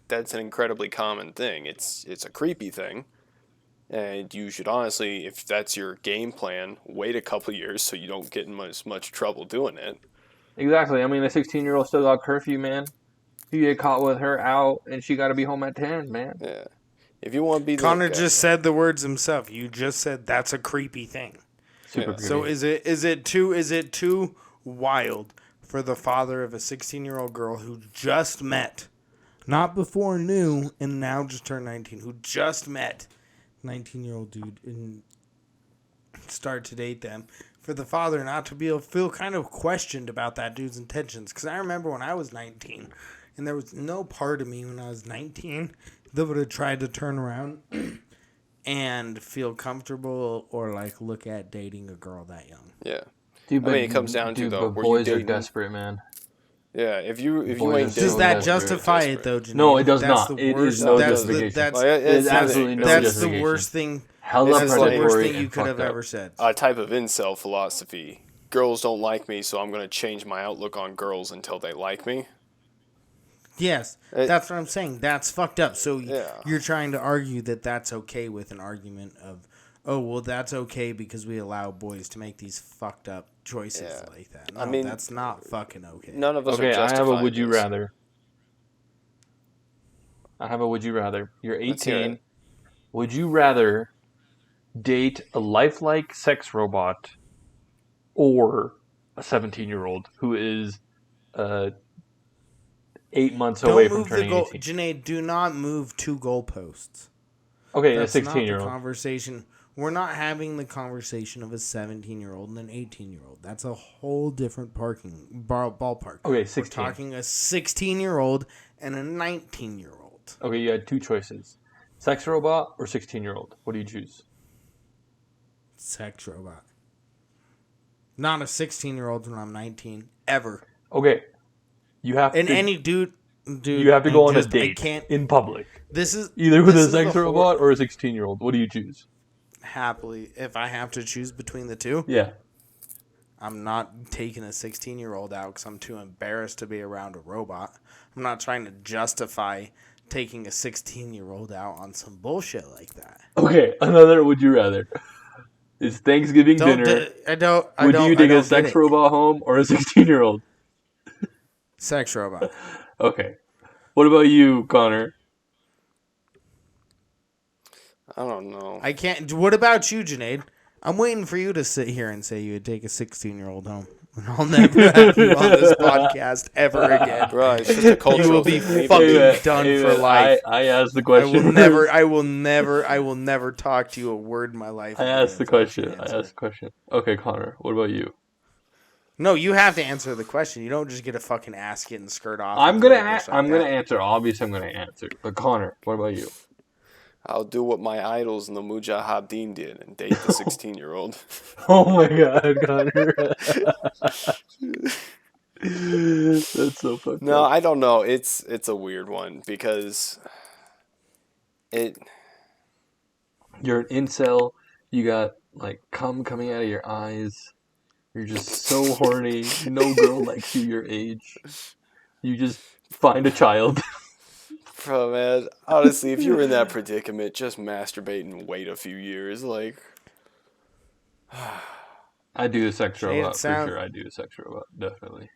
That's an incredibly common thing. It's a creepy thing. And you should honestly, if that's your game plan, wait a couple years so you don't get in much trouble doing it. Exactly. I mean, a 16-year-old still got curfew, man. You get caught with her out, and she got to be home at 10, man. Yeah. If you want to be Connor just said the words himself. You just said that's a creepy thing. Super creepy. So is it too wild for the father of a 16-year-old girl who just met, not before knew, and now just turned 19, who just met 19-year-old dude and start to date them, for the father not to be able to feel kind of questioned about that dude's intentions? Because I remember when I was 19, and there was no part of me when I was 19 that would have tried to turn around and feel comfortable or like look at dating a girl that young. Yeah. Dude, I mean, it comes down to though, boys are desperate, man. Yeah, if you ain't does that justify it though, Junaid? No, it does not. It is no justification. That's absolutely no that's justification. the worst thing. That's the worst thing you could have ever said. A type of incel philosophy. Girls don't like me, so I'm going to change my outlook on girls until they like me. Yes, that's what I'm saying. That's fucked up. So you're trying to argue that that's okay with an argument of, oh, well, that's okay because we allow boys to make these fucked up choices like that. No, I mean, that's not fucking okay. None of us are justifying I have a would you this. rather. You're 18. Would you rather date a lifelike sex robot or a 17-year-old who is 8 months Don't away from move the turning goal, 18. Junaid. Do not move 2 goalposts. Okay, That's a not the 16-year-old. conversation. We're not having the conversation of a 17-year-old and an 18-year-old. That's a whole different ballpark. Okay, 16. We're talking a 16-year-old and a 19-year-old. Okay, you had 2 choices. Sex robot or 16-year-old? What do you choose? Sex robot. Not a 16-year-old when I'm 19. Ever. Okay, you have And to... any dude, You have to go on a I date can't. in public. This is Either with this a is sex the robot or a 16-year-old. What do you choose? Happily, if I have to choose between the two, Yeah. I'm not taking a 16-year-old out because I'm too embarrassed to be around a robot. I'm not trying to justify taking a 16-year-old out on some bullshit like that. Okay, another would you rather. It's Thanksgiving dinner. Would you take a sex robot home or a 16-year-old? Sex robot. Okay. What about you, Connor? I don't know. I can't. What about you, Junaid? I'm waiting for you to sit here and say you would take a 16-year-old home. And I'll never have you on this podcast ever again. Bro, it's just a cultural You will be thing. fucking done for life. I asked the question. I will never talk to you a word in my life. I asked the question. Okay, Connor, what about you? No, you have to answer the question. You don't just get to fucking ask it and skirt off. I'm gonna answer. Obviously, I'm gonna answer. But Connor, what about you? I'll do what my idols in the Mujahideen did and date the 16-year-old. Oh my god, Connor. That's so fucked No, up. I don't know. It's a weird one because You're an incel. You got like cum coming out of your eyes. You're just so horny. No girl likes you your age. You just find a child. Bro, man, honestly, if you're in that predicament, just masturbate and wait a few years. Like, I do a sex robot for sure. I do a sex robot, definitely.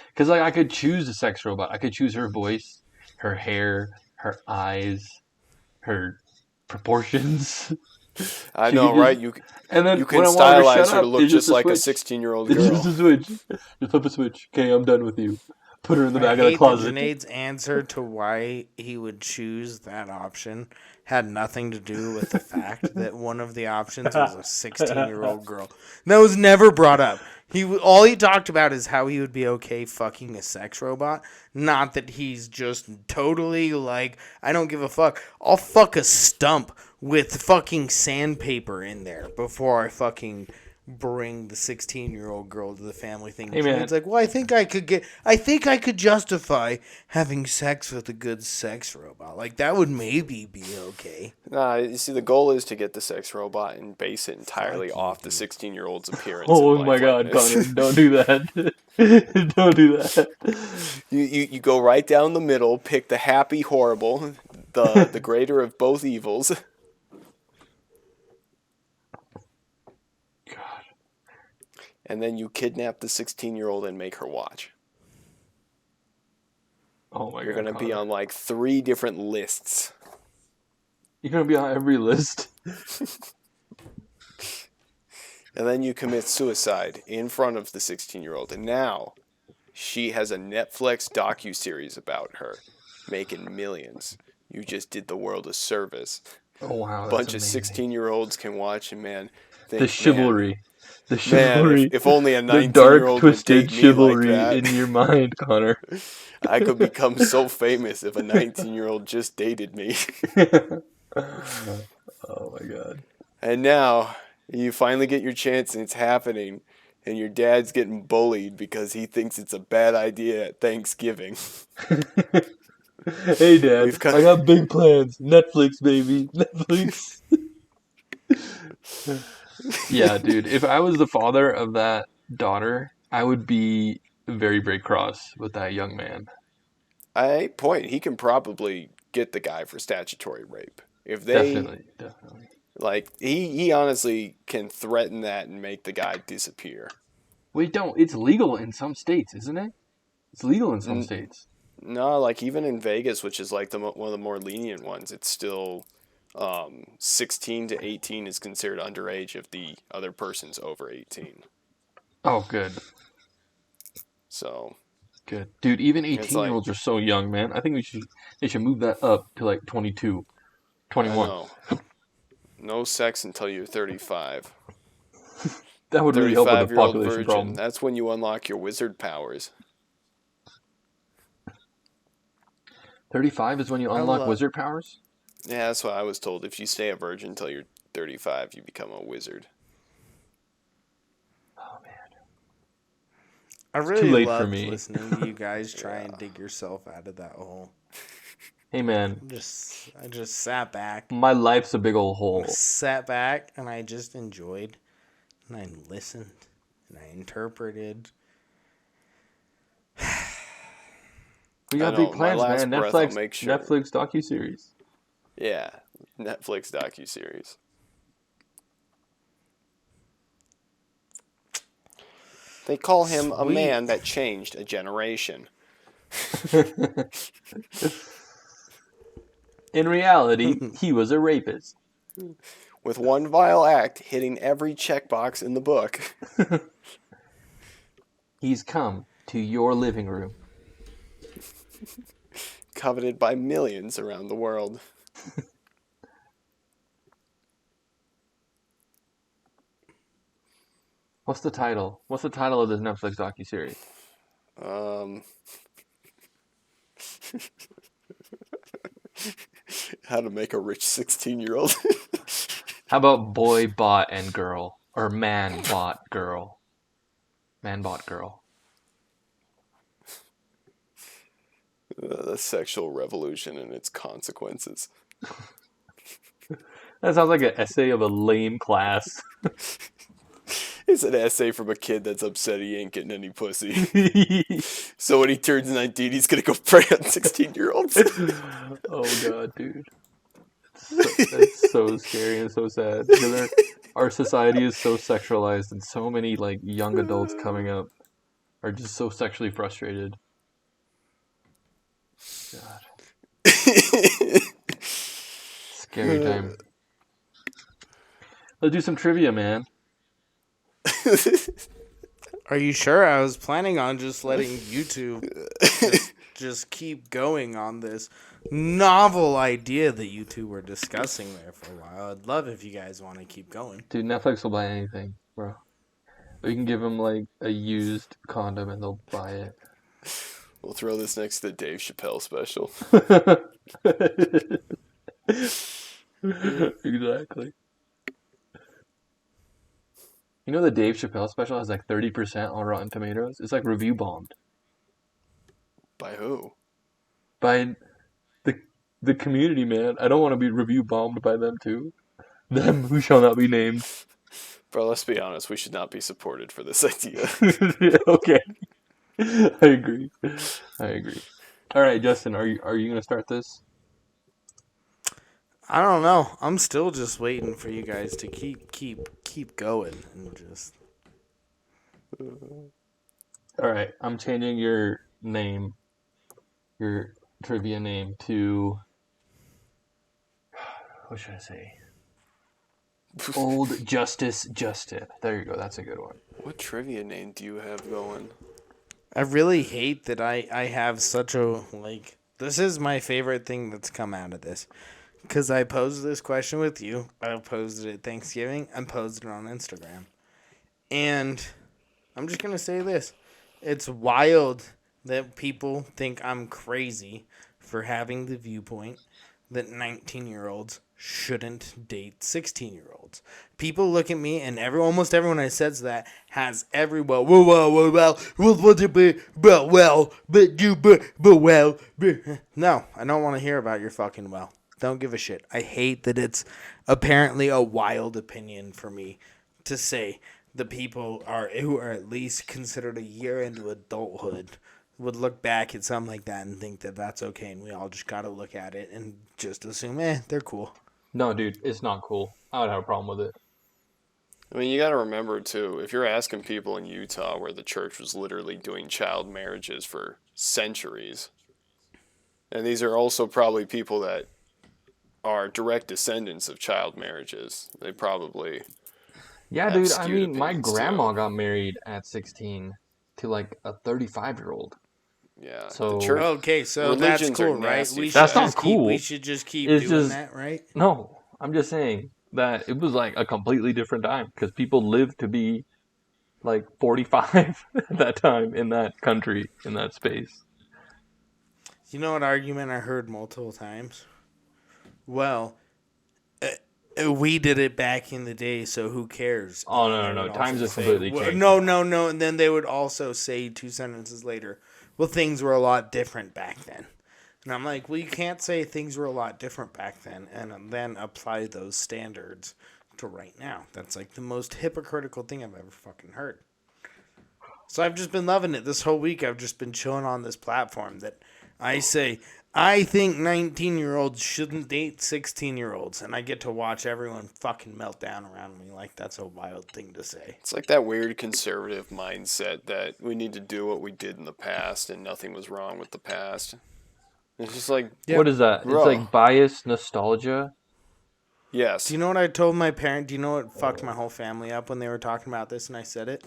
Because like I could choose a sex robot. I could choose her voice, her hair, her eyes, her proportions. I know, right? You can stylize her to look just like a 16-year-old girl. It's just a switch. Just flip a switch. Okay, I'm done with you. Put her in the back of the closet. Junaid's answer to why he would choose that option had nothing to do with the fact that one of the options was a 16-year-old girl. That was never brought up. All he talked about is how he would be okay fucking a sex robot. Not that he's just totally like, I don't give a fuck. I'll fuck a stump with fucking sandpaper in there before I fucking bring the 16-year-old girl to the family thing. Hey, man. It's like, well, I think I could justify having sex with a good sex robot. Like, that would maybe be okay. Nah, you see, the goal is to get the sex robot and base it entirely off the 16-year-old's appearance. Oh my god, Connor, don't do that. Don't do that. You go right down the middle, pick the happy, horrible, the greater of both evils. And then you kidnap the 16-year-old and make her watch. Oh my god. You're going to be on like 3 different lists. You're going to be on every list. And then you commit suicide in front of the 16-year-old. And now she has a Netflix docuseries about her, making millions. You just did the world a service. Oh wow. A bunch of 16-year-olds can watch and the chivalry. The chivalry. Man, if only a 19-year-old dark, twisted chivalry like in your mind, Connor. I could become so famous if a 19-year-old just dated me. Oh my god. And now you finally get your chance and it's happening. And your dad's getting bullied because he thinks it's a bad idea at Thanksgiving. Hey, Dad, I got big plans. Netflix, baby. Netflix. Yeah, dude. If I was the father of that daughter, I would be very, very cross with that young man. He can probably get the guy for statutory rape. If they Definitely. Like he honestly can threaten that and make the guy disappear. Wait, don't. It's legal in some states, isn't it? It's legal in some states. No, like even in Vegas, which is like one of the more lenient ones, it's still 16 to 18 is considered underage if the other person's over 18. Oh, good. So Good. Dude, even it's like, 18-year-olds are so young, man. I think they should move that up to like 22, I 21. know, no sex until you're 35. That would really help with the 35-year-old population virgin. problem. That's when you unlock your wizard powers. 35 is when you I unlock love. wizard powers? Yeah, that's what I was told. If you stay a virgin until you're 35, you become a wizard. Oh, man. I It's too really late for loved me. listening to you guys try and dig yourself out of that hole. Hey, man. I just sat back. My life's a big old hole. Sat back and I just enjoyed and I listened and I interpreted. We got I know, big my plans, last man. breath, I'll make sure. Netflix docuseries. Yeah, Netflix docuseries. They call him a Sweet. man that changed a generation. In reality, he was a rapist. With one vile act hitting every checkbox in the book. He's come to your living room. Coveted by millions around the world. What's the title? What's the title of this Netflix docuseries? How to make a rich 16-year-old. How about Boy Bought and Girl? Or Man Bought Girl? Man Bought Girl. The sexual revolution and its consequences. That sounds like an essay of a lame class. It's an essay from a kid that's upset he ain't getting any pussy. So when he turns 19, he's gonna go prey on 16-year-olds. Oh god, dude. That's so scary and so sad. Because our society is so sexualized and so many like young adults coming up are just so sexually frustrated. God. Scary time. Let's do some trivia, man. Are you sure? I was planning on just letting you two just keep going on this novel idea that you two were discussing there for a while. I'd love if you guys want to keep going. Dude, Netflix will buy anything, bro. We can give them like a used condom and they'll buy it. We'll throw this next to the Dave Chappelle special. Exactly. You know the Dave Chappelle special has like 30% on Rotten Tomatoes? It's like review bombed. By who? By the community, man. I don't want to be review bombed by them too. Them who shall not be named. Bro, let's be honest. We should not be supported for this idea. Okay. I agree. All right, Justin, are you gonna start this? I don't know. I'm still just waiting for you guys to keep going and just. All right, I'm changing your name, your trivia name to. What should I say? Old Justice Justin. There you go. That's a good one. What trivia name do you have going? I really hate that I have such a like. This is my favorite thing that's come out of this. Because I posed this question with you. I posed it at Thanksgiving. I posed it on Instagram. And I'm just going to say this. It's wild that people think I'm crazy for having the viewpoint that 19-year-olds shouldn't date 16-year-olds. People look at me, and almost everyone I says that has every well, no, I don't want to hear about your fucking well. Don't give a shit. I hate that it's apparently a wild opinion for me to say the people who are at least considered a year into adulthood would look back at something like that and think that that's okay, and we all just gotta look at it and just assume, they're cool. No, dude, it's not cool. I would have a problem with it. I mean, you got to remember, too, if you're asking people in Utah where the church was literally doing child marriages for centuries, and these are also probably people that are direct descendants of child marriages. They probably Yeah, have dude. I skewed mean, my opinions grandma too. got married at 16 to like a 35-year-old. Yeah, the So church Okay, so that's religions are cool, right? nasty We for should that's that. not just keep. We cool. should just keep It's doing just that, right? no. I'm just saying that it was like a completely different time because people lived to be like 45 at that time in that country, in that space. You know what argument I heard multiple times? Well, we did it back in the day, so who cares? Oh, And then no, they no, no. would Times also have say, completely changed. no, no, no. And then they would also say two sentences later, well, things were a lot different back then. And I'm like, well, you can't say things were a lot different back then and then apply those standards to right now. That's like the most hypocritical thing I've ever fucking heard. So I've just been loving it. This whole week I've just been chilling on this platform that I say, I think 19-year-olds shouldn't date 16-year-olds. And I get to watch everyone fucking melt down around me like that's a wild thing to say. It's like that weird conservative mindset that we need to do what we did in the past and nothing was wrong with the past. It's just like, Yep. What is that? Bro. It's like bias nostalgia. yes. Do you know what I told my parent? Do you know what fucked my whole family up when they were talking about this and I said it?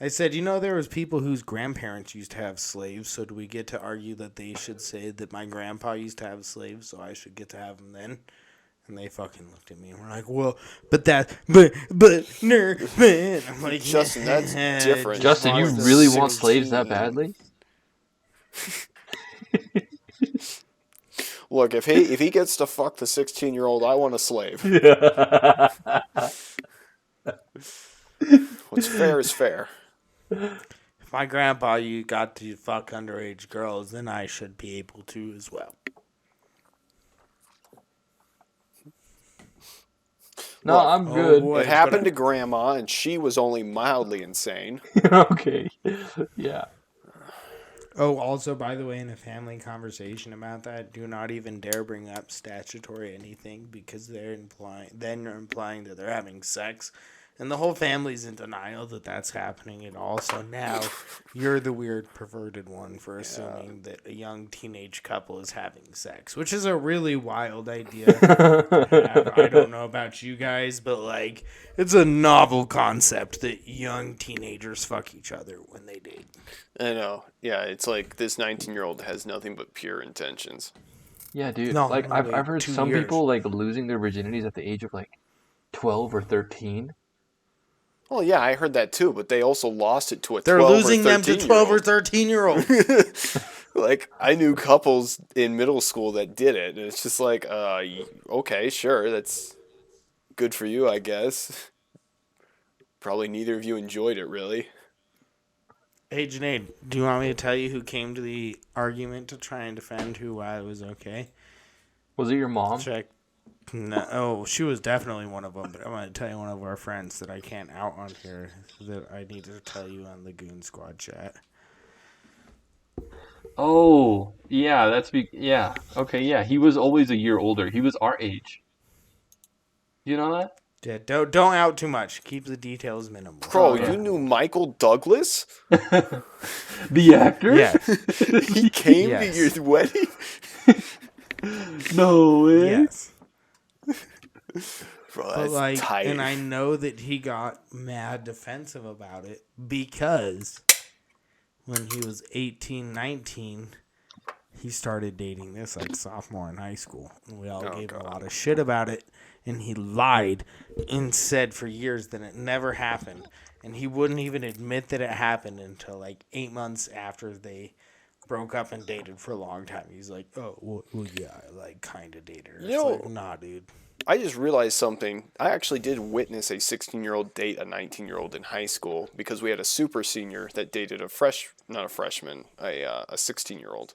I said, you know, there was people whose grandparents used to have slaves, so do we get to argue that they should say that my grandpa used to have slaves, so I should get to have them then? And they fucking looked at me and were like, well, but, man. I'm like, Justin, that's different. Justin, you watch the really want slaves 16. that badly? Look, if he gets to fuck the 16-year-old, I want a slave. What's fair is fair. If my grandpa you got to fuck underage girls, then I should be able to as well. No, Look, I'm good. boy. It happened to Grandma, and she was only mildly insane. Okay. Yeah. Oh, also, by the way, in a family conversation about that, do not even dare bring up statutory anything because they're implying that they're having sex, and the whole family's in denial that that's happening at all. So now you're the weird perverted one for assuming that a young teenage couple is having sex, which is a really wild idea to have. I don't know about you guys, but like it's a novel concept that young teenagers fuck each other when they date. I know. Yeah, it's like this 19-year-old has nothing but pure intentions. Yeah, dude. No, like only I've heard 2 some years. people like losing their virginities at the age of like 12 or 13. Well, yeah, I heard that too, but they also lost it to a They're 12 losing or them to 12 or 13-year-old. 13-year-olds. Like, I knew couples in middle school that did it, and it's just like, okay, sure, that's good for you, I guess. Probably neither of you enjoyed it, really. Hey, Junaid, do you want me to tell you who came to the argument to try and defend who it was okay? Was it your mom? Check. No, oh, she was definitely one of them, but I'm going to tell you one of our friends that I can't out on here that I need to tell you on the Goon Squad chat. Oh, yeah, yeah. Okay, yeah. He was always a year older. He was our age. You know that? Yeah, don't out too much. Keep the details minimal. Bro, yeah. you knew Michael Douglas? The actor? Yes. He came Yes. to your wedding? No way. Yes. Bro, But that's like, tight. and I know that he got mad defensive about it because when he was 18, 19, he started dating this like sophomore in high school. And we all gave him a lot of shit about it. And he lied and said for years that it never happened. And he wouldn't even admit that it happened until like 8 months after they broke up and dated for a long time. He's like, oh, well yeah, I like kind of dated her. You know- It's like, nah, dude. I just realized something. I actually did witness a 16-year-old date a 19-year-old in high school because we had a super senior that dated a 16-year-old.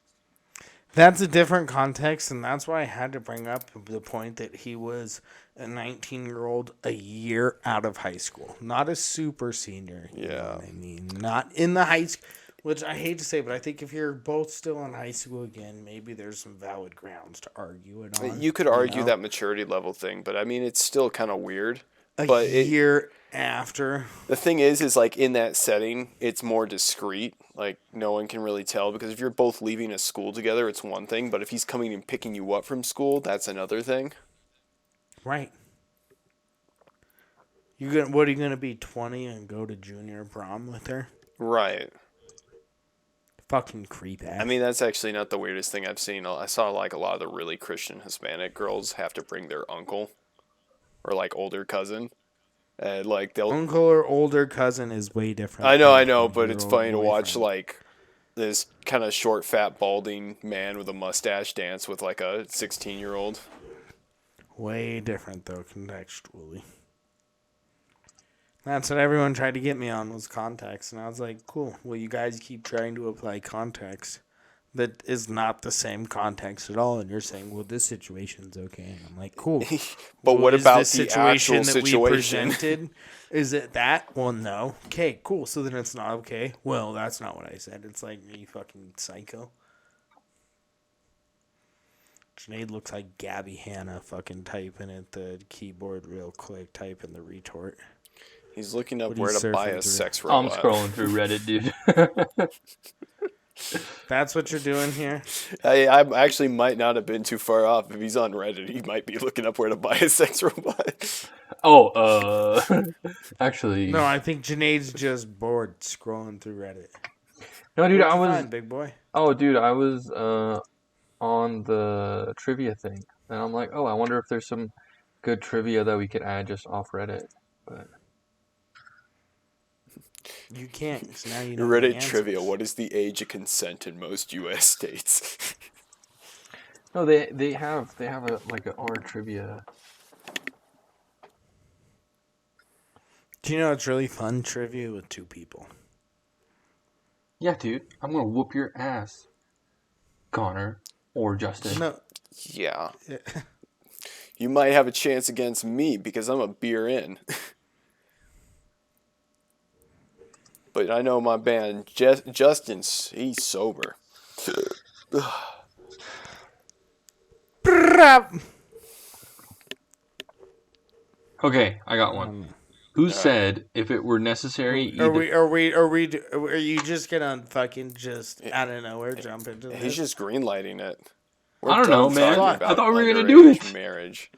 That's a different context, and that's why I had to bring up the point that he was a 19-year-old a year out of high school. Not a super senior. You know what I mean? Not in the high school, which I hate to say, but I think if you're both still in high school again, maybe there's some valid grounds to argue it on. You could argue know? that maturity level thing, but I mean, it's still kind of weird. A but year after. The thing is like in that setting, it's more discreet. Like no one can really tell because if you're both leaving a school together, it's one thing. But if he's coming and picking you up from school, that's another thing. Right. What are you gonna be 20 and go to junior prom with her? Right. Fucking creep ass. I mean, that's actually not the weirdest thing I've seen. I saw like a lot of the really Christian Hispanic girls have to bring their uncle or like older cousin. And like they'll uncle or older cousin is way different. I than know, but it's 20-year-old funny to watch boyfriend. like this kind of short, fat, balding man with a mustache dance with like a 16-year-old. Way different though, contextually. That's what everyone tried to get me on was context, and I was like, cool. Well, you guys keep trying to apply context that is not the same context at all, and you're saying, well, this situation's okay, and I'm like, cool. But Well, what is about this the actual that we situation? presented? Is it that? Well, no. Okay, cool. So then it's not okay. Well, that's not what I said. It's like, are you fucking psycho? Junaid looks like Gabby Hanna fucking typing at the keyboard real quick, typing the retort. He's looking up What where he's to buy surfing a through. sex I'm robot. scrolling through Reddit, dude. That's what you're doing here? I actually might not have been too far off. If he's on Reddit, he might be looking up where to buy a sex robot. Actually, No, I think Junaid's just bored scrolling through Reddit. no, dude, What'd I you was. find, big boy? Oh, dude, I was on the trivia thing, and I'm like, oh, I wonder if there's some good trivia that we could add just off Reddit. But You can't, 'cause now you know the Reddit answers. trivia. What is the age of consent in most U.S. states? no, they have a like a R trivia. Do you know it's really fun trivia with two people? Yeah, dude, I'm gonna whoop your ass, Connor or Justin. No. Yeah. You might have a chance against me because I'm a beer in. But I know my man, Justin's, he's sober. Okay, I got one. Who said if it were necessary? Are you just gonna fucking just out of nowhere jump into this? He's just greenlighting it. I don't know, done man. talking I about thought we were gonna do underage it. Marriage.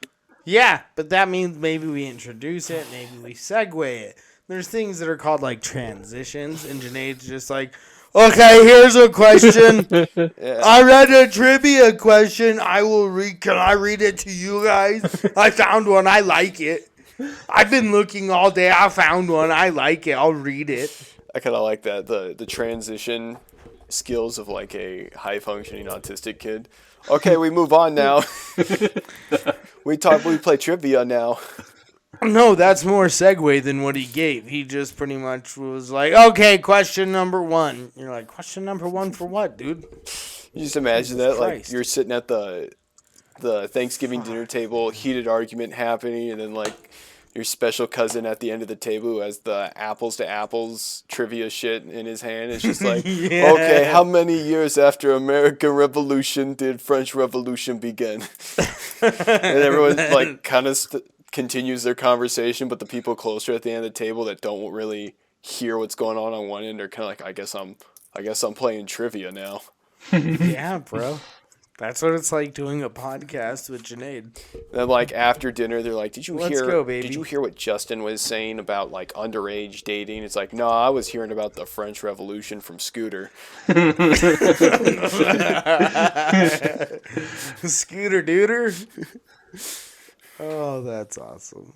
Yeah, but that means maybe we introduce it, maybe we segue it. There's things that are called like transitions, and Junaid's just like, okay, here's a question. Yeah. I read a trivia question. Can I read it to you guys? I found one. I like it. I've been looking all day. I found one. I like it. I'll read it. I kind of like that. The transition skills of like a high functioning autistic kid. Okay, we move on now. We play trivia now. No, that's more segue than what he gave. He just pretty much was like, okay, question number 1. You're like, question number 1 for what, dude? You just imagine Jesus that, like Christ. you're sitting at the Thanksgiving dinner table, heated argument happening, and then like your special cousin at the end of the table who has the apples to apples trivia shit in his hand. It's just like, Yeah. okay, how many years after American Revolution did French Revolution begin? And everyone like kind of continues their conversation, but the people closer at the end of the table that don't really hear what's going on one end are kind of like, I guess I'm playing trivia now. Yeah, bro. That's what it's like doing a podcast with Junaid. Then like after dinner, they're like, "Did you Let's hear? go, baby." Did you hear what Justin was saying about like underage dating?" It's like, "No, I was hearing about the French Revolution from Scooter." Scooter Dooter. Oh, that's awesome.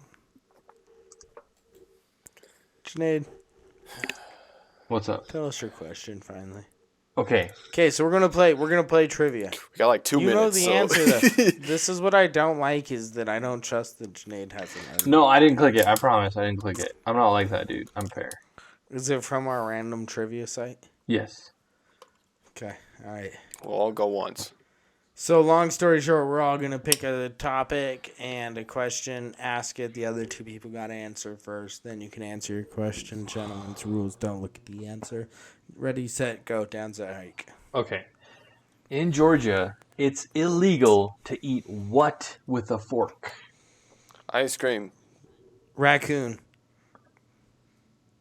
Junaid, What's up? tell us your question finally. Okay, Okay, so we're gonna play trivia. We got like 2 You know minutes. the so. answer though. This is what I don't like is that I don't trust that Junaid has an answer. no, I didn't click it. I promise, I didn't click it. I'm not like that, dude. I'm fair. Is it from our random trivia site? Yes. Okay, alright. We'll all go once. So long story short, we're all gonna pick a topic and a question, ask it. The other two people gotta answer first. Then you can answer your question. Gentlemen's rules: don't look at the answer. Ready, set, go. Down the hike. Okay. In Georgia, it's illegal to eat what with a fork? Ice cream. Raccoon.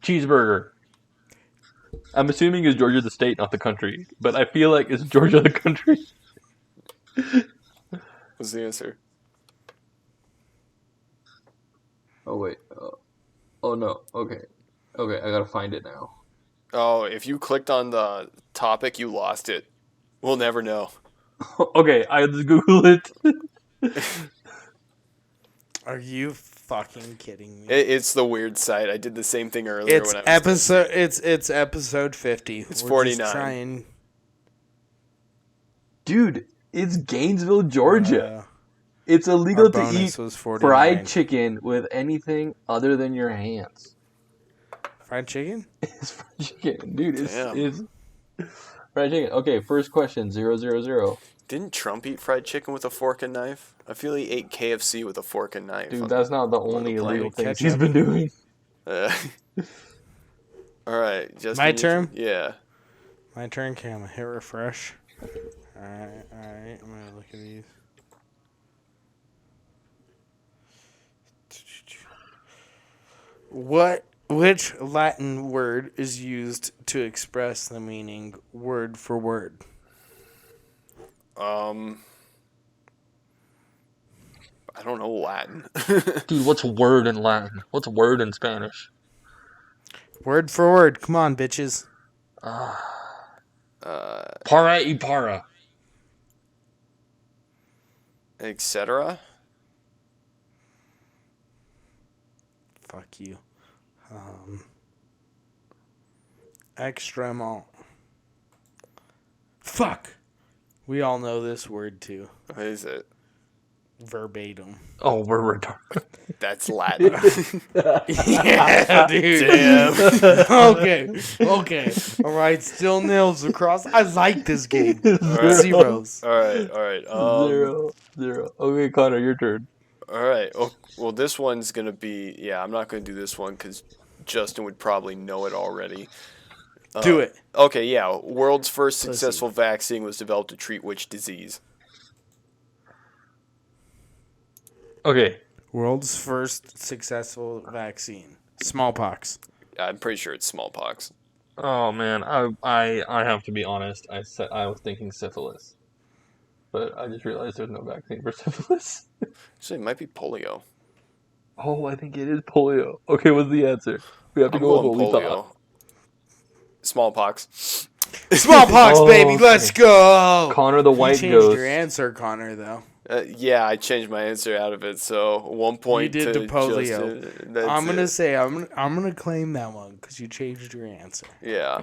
Cheeseburger. I'm assuming it's Georgia the state, not the country, but I feel like it's Georgia the country. What's the answer? Oh wait. Oh no. Okay. Okay, I gotta find it now. Oh, if you clicked on the topic, you lost it. We'll never know. Okay, I just Google it. Are you fucking kidding me? It's the weird site. I did the same thing earlier It's when I was episode. testing. It's episode 50. It's We're 49. Just trying, Dude, it's Gainesville, Georgia. It's our illegal to bonus eat was 49. fried chicken with anything other than your hands. Fried chicken? It's fried chicken, dude. Damn. It's fried chicken. Okay, first question 000. Didn't Trump eat fried chicken with a fork and knife? I feel he ate KFC with a fork and knife. Dude, that's not the only the plate. illegal things Ketchup. he's been doing. All right, Justin. My turn? Yeah. My turn. Okay, I'm gonna hit refresh. Alright. I'm gonna look at these. Which Latin word is used to express the meaning word for word? I don't know Latin. Dude, what's word in Latin? What's word in Spanish? Word for word. Come on, bitches. Para y para. Etc. Fuck you. Extremement. Fuck. We all know this word too. What is it? Verbatim. Oh, we're retarded. That's Latin. Yeah, dude. Damn. Okay. All right, still nils across. I like this game. right. Zeros. All right. 0. Okay, Connor, your turn. All right. Oh, well, this one's gonna be. Yeah, I'm not gonna do this one because Justin would probably know it already. Do it. Okay. Yeah. World's first Pussy. successful vaccine was developed to treat which disease? Okay. World's first successful vaccine. Smallpox. I'm pretty sure it's smallpox. Oh man, I have to be honest. I was thinking syphilis, but I just realized there's no vaccine for syphilis. Actually, it might be polio. Oh, I think it is polio. Okay, what's the answer? We have to I'm go with going what we polio. thought. Smallpox. Smallpox, Oh, baby. okay. Let's go. Connor the You White changed Ghost. your answer, Connor, though. Yeah, I changed my answer out of it. So 1 point You did to the polio. Justin. That's I'm gonna it. say I'm gonna claim that one because you changed your answer. Yeah.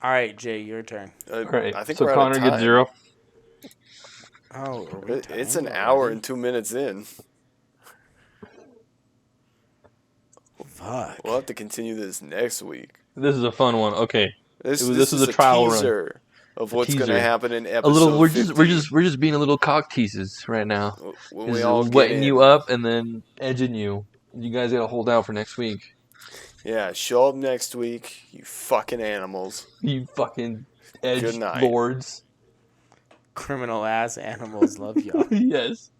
All right, Jay, your turn. All right, I think so we're out Connor of gets time. 0. Oh, are we It's timed an hour already? and 2 minutes in. Fuck. We'll have to continue this next week. This is a fun one. Okay, This is is a trial run. teaser of what's going to teaser. happen in A episode little. We're 50. just being a little cock teases right now. When we Just all get wetting in. you up and then edging you. You guys gotta hold out for next week. Yeah, show up next week, you fucking animals. You fucking edge Good night. lords. Criminal ass animals love y'all. Yes.